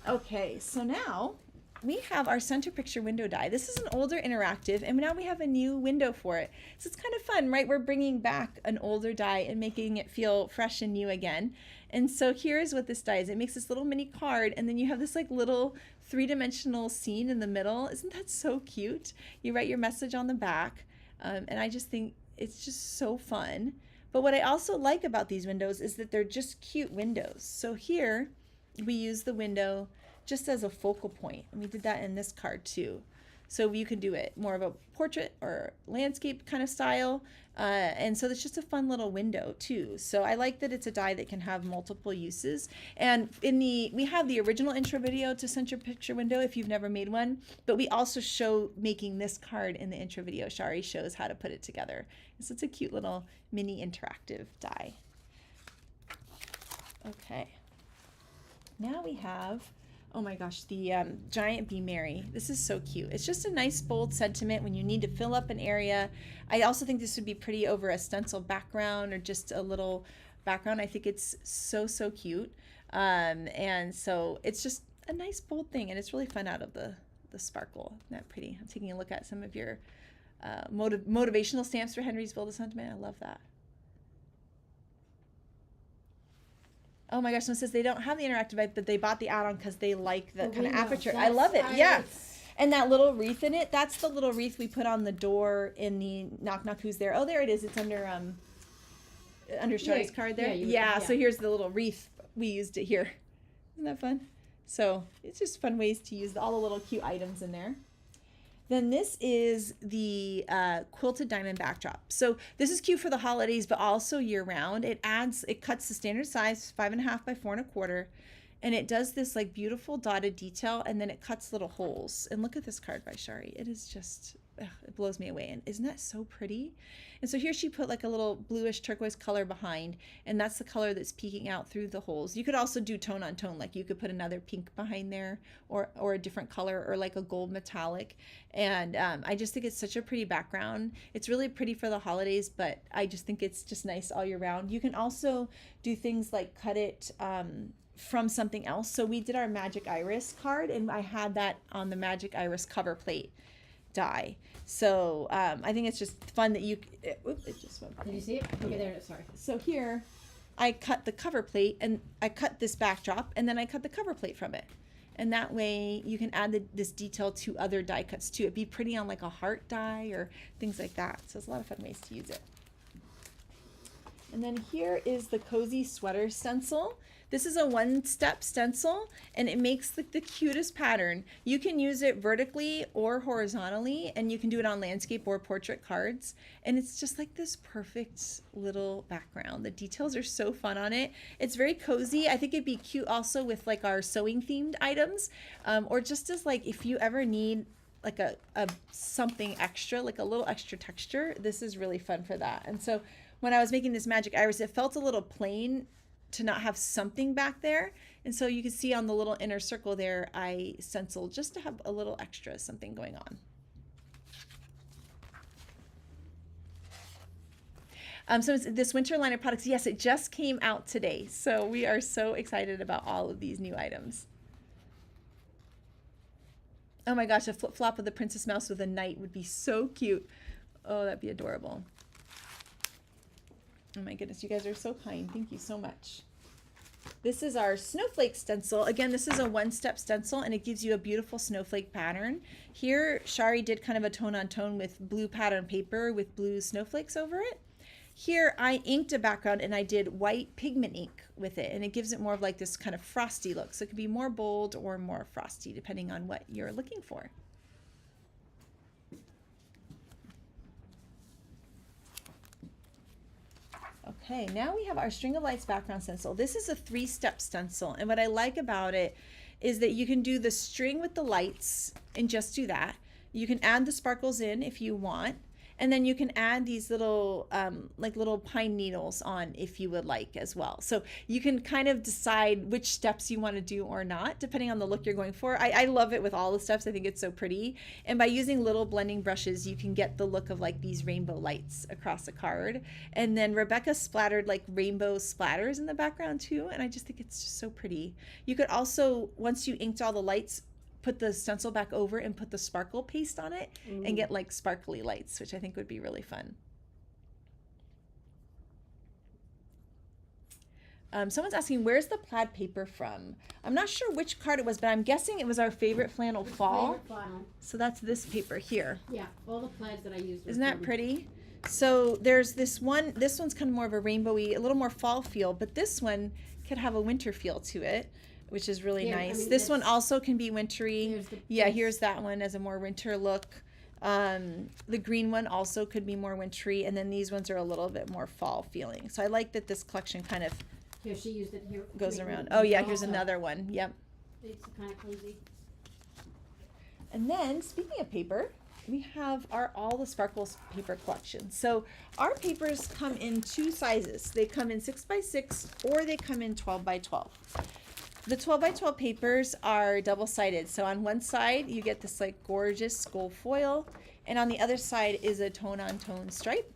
Okay, so now we have our center picture window die. This is an older interactive, and now we have a new window for it. So it's kind of fun, right? We're bringing back an older die and making it feel fresh and new again. And so here's what this die is. It makes this little mini card, and then you have this like little three-dimensional scene in the middle. Isn't that so cute? You write your message on the back, and I just think it's just so fun. But what I also like about these windows is that they're just cute windows. So here we use the window just as a focal point, and we did that in this card too. So you can do it more of a portrait or landscape kind of style, and so it's just a fun little window too. So I like that it's a die that can have multiple uses. And we have the original intro video to center picture window if you've never made one, but we also show making this card in the intro video. Shari shows how to put it together. So it's a cute little mini interactive die. Okay, now we have, oh my gosh, the Giant Be Merry. This is so cute. It's just a nice bold sentiment when you need to fill up an area. I also think this would be pretty over a stencil background or just a little background. I think it's so, so cute. And so it's just a nice bold thing, and it's really fun out of the sparkle. Isn't that pretty? I'm taking a look at some of your motivational stamps for Henry's Build a Sentiment. I love that. Oh my gosh, someone says they don't have the interactive, but they bought the add-on because they like the kind of aperture. I love it. Yeah. And that little wreath in it, that's the little wreath we put on the door in the Knock Knock Who's There. Oh, there it is. It's under Shari's card there. Yeah, so here's the little wreath. We used it here. Isn't that fun? So it's just fun ways to use all the little cute items in there. Then this is the quilted diamond backdrop. So this is cute for the holidays, but also year round. It cuts the standard size, 5.5 by 4.25, and it does this like beautiful dotted detail, and then it cuts little holes. And look at this card by Shari. It is just, it blows me away. And isn't that so pretty? And so here she put like a little bluish turquoise color behind, and that's the color that's peeking out through the holes. You could also do tone on tone, like you could put another pink behind there, or a different color, or like a gold metallic. And I just think it's such a pretty background. It's really pretty for the holidays, but I just think it's just nice all year round. You can also do things like cut it from something else. So we did our Magic Iris card, and I had that on the Magic Iris cover plate die. So I think it's just fun that it just went by. Did you see it? Okay, there it is. Sorry. So here I cut the cover plate, and I cut this backdrop, and then I cut the cover plate from it. And that way you can add this detail to other die cuts too. It'd be pretty on like a heart die or things like that. So it's a lot of fun ways to use it. And then here is the Cozy Sweater stencil. This is a one-step stencil, and it makes the cutest pattern. You can use it vertically or horizontally, and you can do it on landscape or portrait cards. And it's just like this perfect little background. The details are so fun on it. It's very cozy. I think it'd be cute also with like our sewing themed items, or just as like if you ever need like a something extra, like a little extra texture, this is really fun for that. And so when I was making this Magic Iris, it felt a little plain to not have something back there. And so you can see on the little inner circle there, I stenciled just to have a little extra something going on. So this winter line of products, yes, it just came out today. So we are so excited about all of these new items. Oh my gosh, a flip flop of the Princess Mouse with a knight would be so cute. Oh, that'd be adorable. Oh my goodness, you guys are so kind. Thank you so much. This is our snowflake stencil. Again, this is a one-step stencil, and it gives you a beautiful snowflake pattern. Here, Shari did kind of a tone on tone with blue pattern paper with blue snowflakes over it. Here, I inked a background, and I did white pigment ink with it, and it gives it more of like this kind of frosty look. So it could be more bold or more frosty, depending on what you're looking for. Okay, now we have our String of Lights background stencil. This is a 3-step stencil, and what I like about it is that you can do the string with the lights and just do that. You can add the sparkles in if you want, And then you can add these little like little pine needles on if you would like as well. So you can kind of decide which steps you want to do or not, depending on the look you're going for. I love it with all the steps. I think it's so pretty. And by using little blending brushes, you can get the look of like these rainbow lights across a card. And then Rebecca splattered like rainbow splatters in the background too. And I just think it's just so pretty. You could also, once you inked all the lights, put the stencil back over and put the sparkle paste on it and get like sparkly lights, which I think would be really fun. Someone's asking, where's the plaid paper from? I'm not sure which card it was, but I'm guessing it was our favorite flannel fall. So that's this paper here. Yeah, all the plaids that I used. Isn't that pretty? So there's this one. This one's kind of more of a rainbowy, a little more fall feel, but this one could have a winter feel to it, which is really nice. I mean, this one also can be wintry. Here's that one as a more winter look. The green one also could be more wintry, and then these ones are a little bit more fall feeling. So I like that this collection kind of she used it here. Goes around. Oh yeah, here's another one. Yep. It's kind of cozy. And then speaking of paper, we have all the Sparkles paper collection. So our papers come in two sizes. They come in 6x6 or they come in 12x12. The 12x12 papers are double-sided. So on one side, you get this like gorgeous gold foil, and on the other side is a tone-on-tone stripe.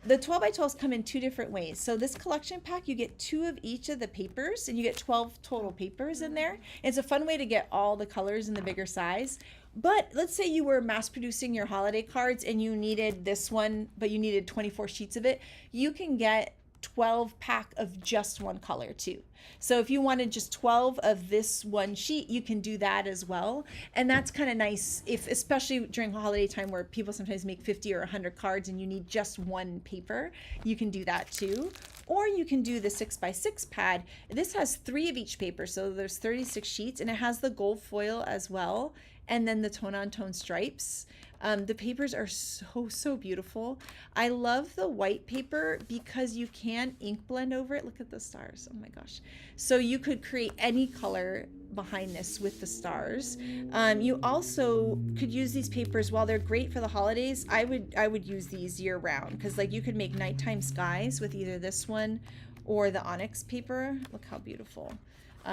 The 12x12s come in two different ways. So this collection pack, you get 2 of each of the papers, and you get 12 total papers in there. It's a fun way to get all the colors in the bigger size. But let's say you were mass producing your holiday cards and you needed this one, but you needed 24 sheets of it. You can get 12 pack of just one color too. So if you wanted just 12 of this one sheet, you can do that as well. And that's kind of nice, if especially during holiday time where people sometimes make 50 or 100 cards and you need just one paper, you can do that too. Or you can do the 6x6 pad. This has 3 of each paper, so there's 36 sheets, and it has the gold foil as well, and then the tone-on-tone stripes. The papers are so beautiful. I love the white paper because you can ink blend over it. Look at the stars. Oh my gosh. So you could create any color behind this with the stars. You also could use these papers while they're great for the holidays. I would use these year round because like you could make nighttime skies with either this one or the onyx paper. Look how beautiful.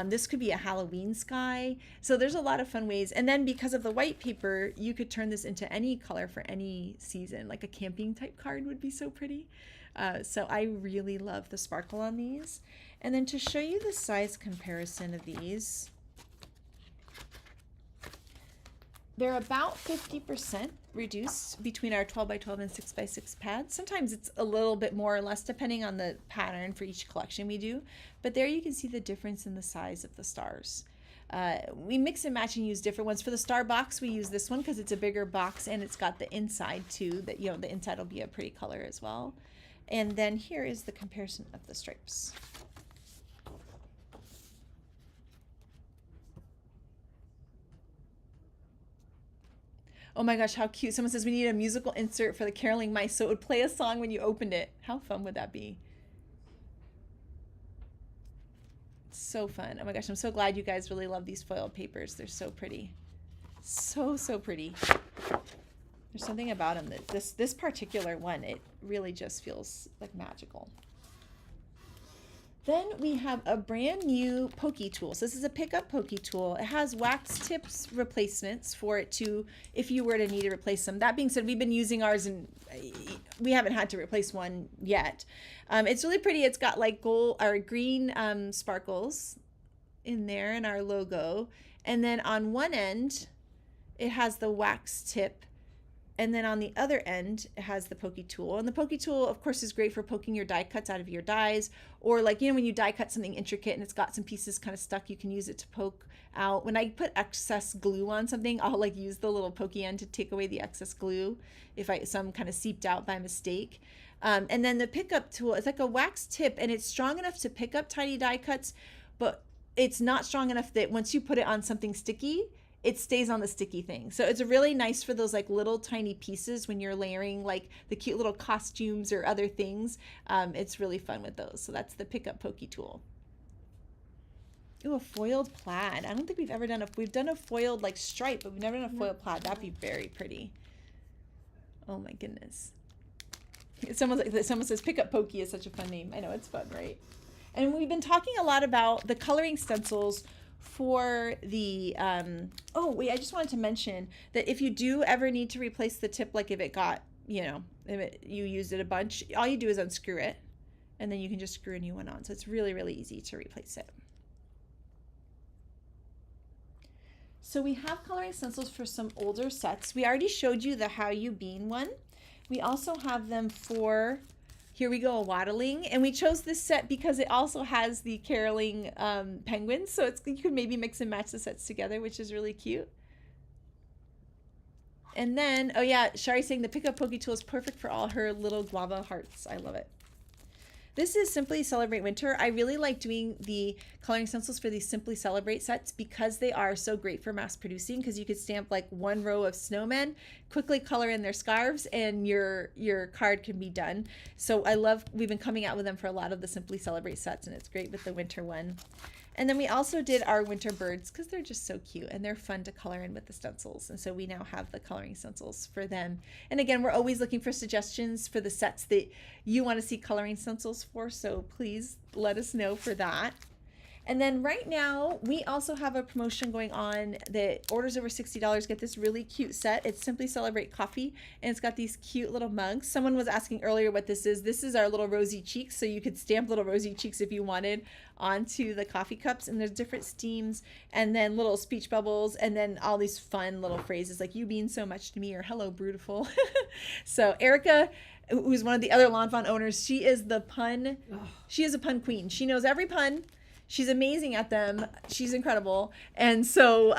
This could be a Halloween sky. So there's a lot of fun ways. And then because of the white paper, you could turn this into any color for any season. Like a camping type card would be so pretty. So I really love the sparkle on these. And then to show you the size comparison of these, they're about 50% reduced between our 12x12 and 6x6 pads. Sometimes it's a little bit more or less depending on the pattern for each collection we do. But there you can see the difference in the size of the stars. We mix and match and use different ones. For the star box, we use this one because it's a bigger box and it's got the inside too, that the inside will be a pretty color as well. And then here is the comparison of the stripes. Oh my gosh, how cute. Someone says we need a musical insert for the caroling mice so it would play a song when you opened it. How fun would that be? So fun. Oh my gosh, I'm so glad you guys really love these foil papers. They're so pretty. So pretty. There's something about them that this particular one, it really just feels like magical. Then we have a brand new pokey tool. So this is a pickup pokey tool. It has wax tips replacements for it to, if you were to need to replace them. That being said, we've been using ours and we haven't had to replace one yet. It's really pretty. It's got like gold or green sparkles in there and our logo. And then on one end, it has the wax tip. And then on the other end, it has the pokey tool. And the pokey tool, of course, is great for poking your die cuts out of your dies. Or like, when you die cut something intricate and it's got some pieces kind of stuck, you can use it to poke out. When I put excess glue on something, I'll like use the little pokey end to take away the excess glue if some kind of seeped out by mistake. And then the pickup tool, it's like a wax tip and it's strong enough to pick up tiny die cuts, but it's not strong enough that once you put it on something sticky, it stays on the sticky thing. So it's really nice for those like little tiny pieces when you're layering like the cute little costumes or other things. It's really fun with those. So that's the pickup pokey tool. Ooh, a foiled plaid. I don't think we've ever done we've done a foiled like stripe, but we've never done a foiled plaid. That'd be very pretty. Oh my goodness. Someone says pick up Pokey is such a fun name. I know, it's fun, right? And we've been talking a lot about the coloring stencils for the, oh wait, I just wanted to mention that if you do ever need to replace the tip, like if it got, you used it a bunch, all you do is unscrew it and then you can just screw a new one on. So it's really, really easy to replace it. So we have coloring stencils for some older sets. We already showed you the How You Bean one. We also have them for, here we go, a waddling. And we chose this set because it also has the caroling penguins. So you could maybe mix and match the sets together, which is really cute. And then, oh yeah, Shari's saying the Pick Up Pokey tool is perfect for all her little guava hearts. I love it. This is Simply Celebrate Winter. I really like doing the coloring stencils for these Simply Celebrate sets because they are so great for mass producing, because you could stamp like one row of snowmen, quickly color in their scarves, and your card can be done. So we've been coming out with them for a lot of the Simply Celebrate sets, and it's great with the winter one. And then we also did our winter birds because they're just so cute and they're fun to color in with the stencils. And so we now have the coloring stencils for them. And again, we're always looking for suggestions for the sets that you want to see coloring stencils for. So please let us know for that. And then right now, we also have a promotion going on that orders over $60 get this really cute set. It's Simply Celebrate Coffee, and it's got these cute little mugs. Someone was asking earlier what this is. This is our little rosy cheeks, so you could stamp little rosy cheeks if you wanted onto the coffee cups. And there's different steams, and then little speech bubbles, and then all these fun little phrases like "you mean so much to me" or "hello, beautiful." So Erica, who's one of the other lawnfawn owners, she is a pun queen. She knows every pun. She's amazing at them. She's incredible. And so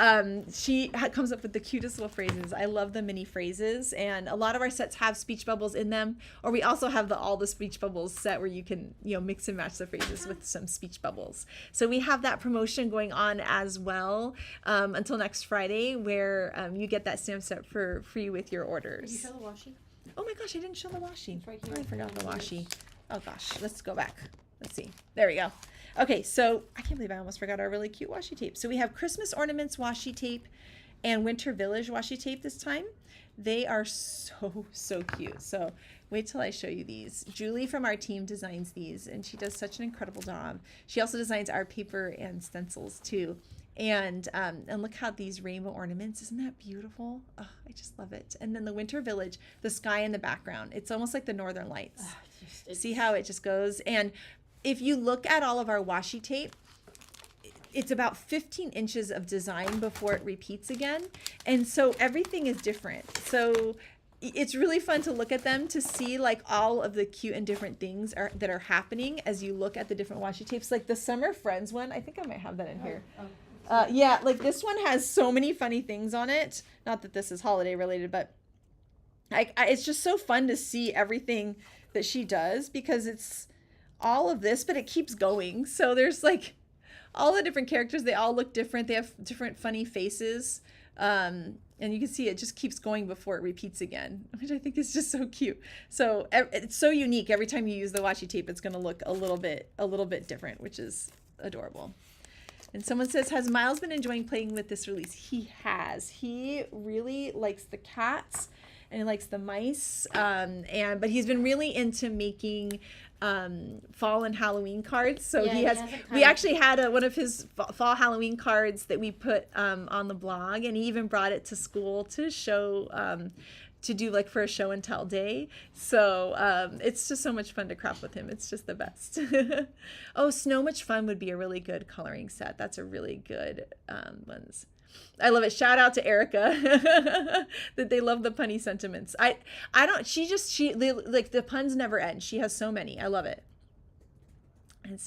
she comes up with the cutest little phrases. I love the mini phrases. And a lot of our sets have speech bubbles in them. Or we also have all the speech bubbles set where you can mix and match the phrases with some speech bubbles. So we have that promotion going on as well until next Friday, where you get that stamp set for free with your orders. Did you show the washi? Oh my gosh, I didn't show the washi. It's right here. Oh, I forgot the washi. Oh gosh, let's go back. Let's see. There we go. Okay, so I can't believe I almost forgot our really cute washi tape. So we have Christmas Ornaments washi tape and Winter Village washi tape this time. They are so cute. So wait till I show you these. Julie from our team designs these, and she does such an incredible job. She also designs our paper and stencils too. And look how these rainbow ornaments, isn't that beautiful? Oh, I just love it. And then the Winter Village, the sky in the background. It's almost like the Northern Lights. See how it just goes? And if you look at all of our washi tape, it's about 15 inches of design before it repeats again. And so everything is different. So it's really fun to look at them to see like all of the cute and different things that are happening as you look at the different washi tapes. Like the Summer Friends one, I think I might have that in here. Yeah, like this one has so many funny things on it. Not that this is holiday related, but it's just so fun to see everything that she does, because it's all of this, but it keeps going. So there's like all the different characters. They all look different. They have different funny faces. And you can see it just keeps going before it repeats again, which I think is just so cute. So it's so unique. Every time you use the washi tape, it's going to look a little bit different, which is adorable. And someone says, has Miles been enjoying playing with this release? He has. He really likes the cats and he likes the mice. But he's been really into making fall and Halloween cards. So yeah, we actually had one of his fall Halloween cards that we put on the blog, and he even brought it to school to show to do like for a show and tell day. So it's just so much fun to craft with him. It's just the best. Oh, Snow Much Fun would be a really good coloring set. That's a really good ones. I love it. Shout out to Erica that they love the punny sentiments. Like the puns never end. She has so many. I love it. And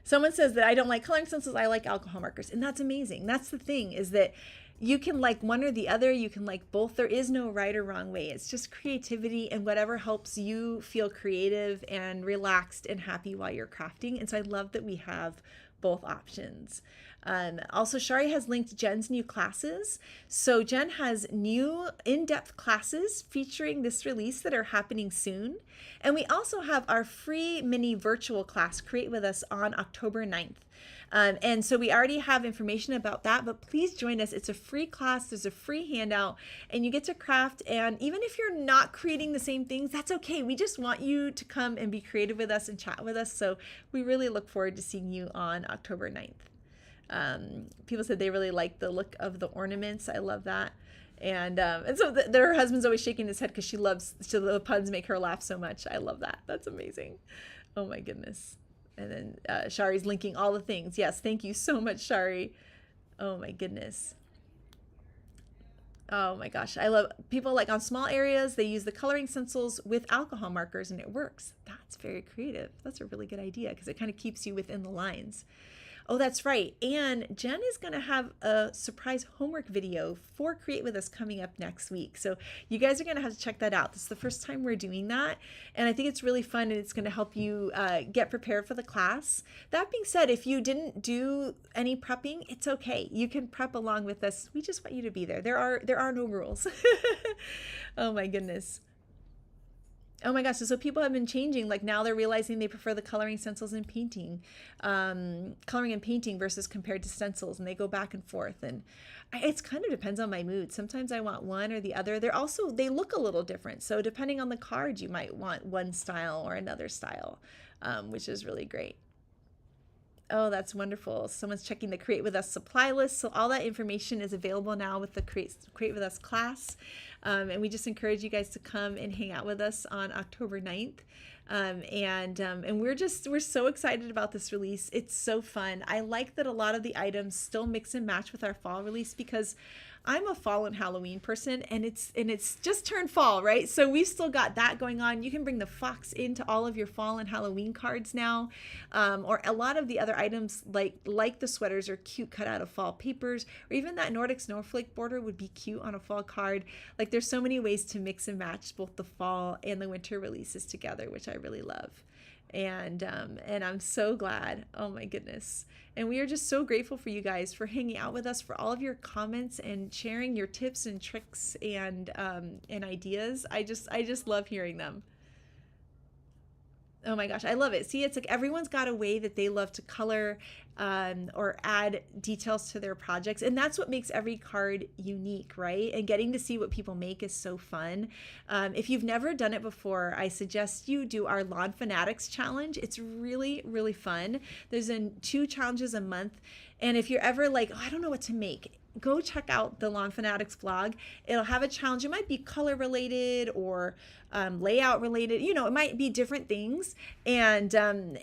someone says that I don't like coloring stencils. I like alcohol markers. And that's amazing. That's the thing, is that you can like one or the other. You can like both. There is no right or wrong way. It's just creativity and whatever helps you feel creative and relaxed and happy while you're crafting. And so I love that we have both options. Also, Shari has linked Jen's new classes. So Jen has new in-depth classes featuring this release that are happening soon. And we also have our free mini virtual class, Create With Us, on October 9th. And so we already have information about that, but please join us. It's a free class. There's a free handout and you get to craft. And even if you're not creating the same things, that's okay. We just want you to come and be creative with us and chat with us. So we really look forward to seeing you on October 9th. People said they really like the look of the ornaments. I love that. And so her husband's always shaking his head because the puns make her laugh so much. I love that. That's amazing. Oh my goodness. And then Shari's linking all the things. Yes, thank you so much, Shari. Oh my goodness. Oh my gosh. I love people like on small areas, they use the coloring stencils with alcohol markers and it works. That's very creative. That's a really good idea because it kind of keeps you within the lines. Oh, that's right. And Jen is going to have a surprise homework video for Create With Us coming up next week. So you guys are going to have to check that out. This is the first time we're doing that. And I think it's really fun and it's going to help you get prepared for the class. That being said, if you didn't do any prepping, it's okay. You can prep along with us. We just want you to be there. There are no rules. Oh my goodness. Oh my gosh, so people have been changing. Like now they're realizing they prefer the coloring stencils and painting, coloring and painting versus compared to stencils, and they go back and forth. And it's kind of depends on my mood. Sometimes I want one or the other. They look a little different. So depending on the card, you might want one style or another style, which is really great. Oh, that's wonderful. Someone's checking the Create With Us supply list. So all that information is available now with the Create With Us class. And we just encourage you guys to come and hang out with us on October 9th. And we're so excited about this release. It's so fun. I like that a lot of the items still mix and match with our fall release because I'm a fall and Halloween person and it's just turned fall, right? So we've still got that going on. You can bring the fox into all of your fall and Halloween cards now. Or a lot of the other items like the sweaters are cute cut out of fall papers, or even that Nordic snowflake border would be cute on a fall card. Like there's so many ways to mix and match both the fall and the winter releases together, which I really love. And I'm so glad. Oh my goodness. And we are just so grateful for you guys for hanging out with us, for all of your comments and sharing your tips and tricks and ideas. I just love hearing them. Oh my gosh, I love it. See, it's like everyone's got a way that they love to color or add details to their projects. And that's what makes every card unique, right? And getting to see what people make is so fun. If you've never done it before, I suggest you do our Lawn Fanatics challenge. It's really, really fun. There's 2 challenges a month. And if you're ever like, oh, I don't know what to make, go check out the Lawn Fanatics blog. It'll have a challenge. It might be color related or layout related. You know, it might be different things, and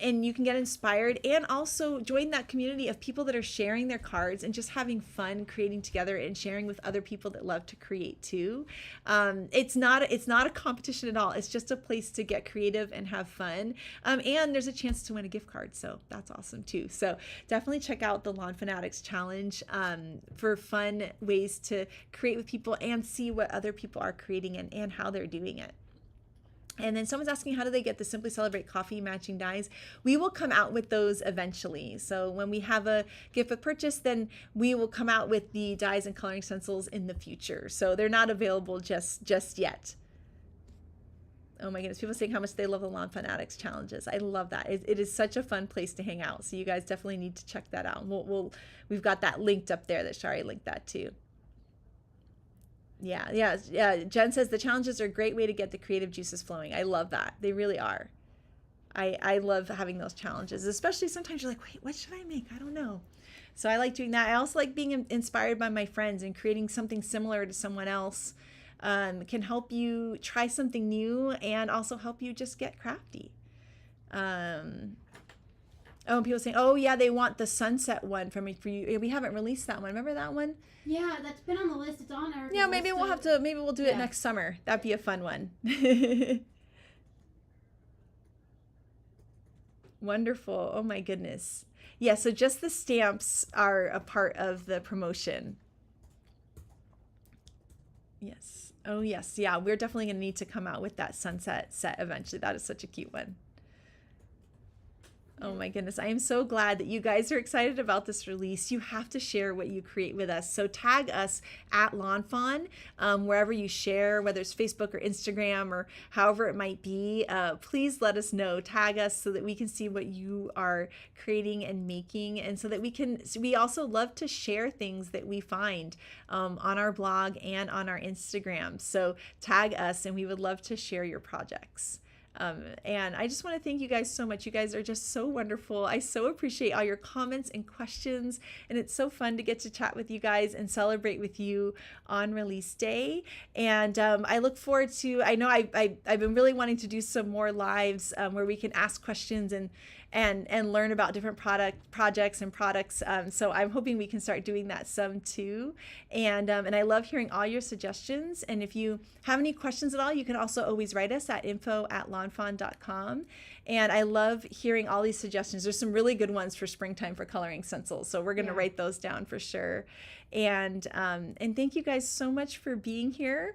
you can get inspired and also join that community of people that are sharing their cards and just having fun creating together and sharing with other people that love to create too. It's not a competition at all. It's just a place to get creative and have fun. And there's a chance to win a gift card, so that's awesome too. So definitely check out the Lawn Fanatics challenge for fun ways to create with people and see what other people are creating and how they're doing it. And then someone's asking, how do they get the Simply Celebrate coffee matching dies? We will come out with those eventually. So when we have a gift with purchase, then we will come out with the dies and coloring stencils in the future. So they're not available just yet. Oh my goodness, people saying how much they love the Lawn Fanatics challenges. I love that. It is such a fun place to hang out. So you guys definitely need to check that out. We've got that linked up there that Shari linked that too. Yeah. Jen says the challenges are a great way to get the creative juices flowing. I love that. They really are. I love having those challenges, especially sometimes you're like, wait, what should I make? I don't know. So I like doing that. I also like being inspired by my friends and creating something similar to someone else. Can help you try something new and also help you just get crafty. Oh, people saying, oh yeah, they want the sunset one for you. We haven't released that one. Remember that one? Yeah, that's been on the list. It's on our Yeah, maybe we'll do it next summer. That'd be a fun one. Wonderful. Oh my goodness. Yeah, so just the stamps are a part of the promotion. Yes. Oh yes. Yeah, we're definitely going to need to come out with that sunset set eventually. That is such a cute one. Oh my goodness. I am so glad that you guys are excited about this release. You have to share what you create with us. So tag us at lawnfawn, wherever you share, whether it's Facebook or Instagram or however it might be. Please let us know. Tag us so that we can see what you are creating and making, and so that we also love to share things that we find on our blog and on our Instagram. So tag us and we would love to share your projects. And I just want to thank you guys so much. You guys are just so wonderful. I so appreciate all your comments and questions, and it's so fun to get to chat with you guys and celebrate with you on release day. And I look forward to, I know I've been really wanting to do some more lives where we can ask questions and learn about different projects and products. So I'm hoping we can start doing that some too. And I love hearing all your suggestions. And if you have any questions at all, you can also always write us at info@lawnfawn.com. And I love hearing all these suggestions. There's some really good ones for springtime for coloring stencils. So we're going to write those down for sure. And thank you guys so much for being here.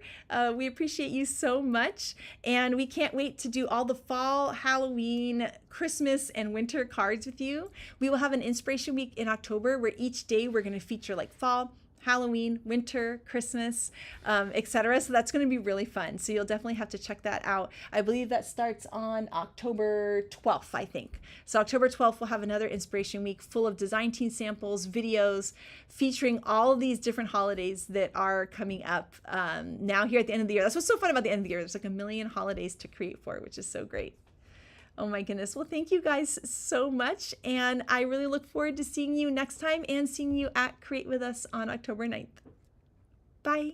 We appreciate you so much. And we can't wait to do all the fall, Halloween, Christmas, and winter cards with you. We will have an inspiration week in October where each day we're going to feature like fall, Halloween, winter, Christmas, etc. So that's going to be really fun. So you'll definitely have to check that out. I believe that starts on October 12th, I think. So October 12th, we'll have another inspiration week full of design team samples, videos, featuring all of these different holidays that are coming up now here at the end of the year. That's what's so fun about the end of the year. There's like a million holidays to create for, which is so great. Oh my goodness. Well, thank you guys so much. And I really look forward to seeing you next time and seeing you at Create With Us on October 9th. Bye.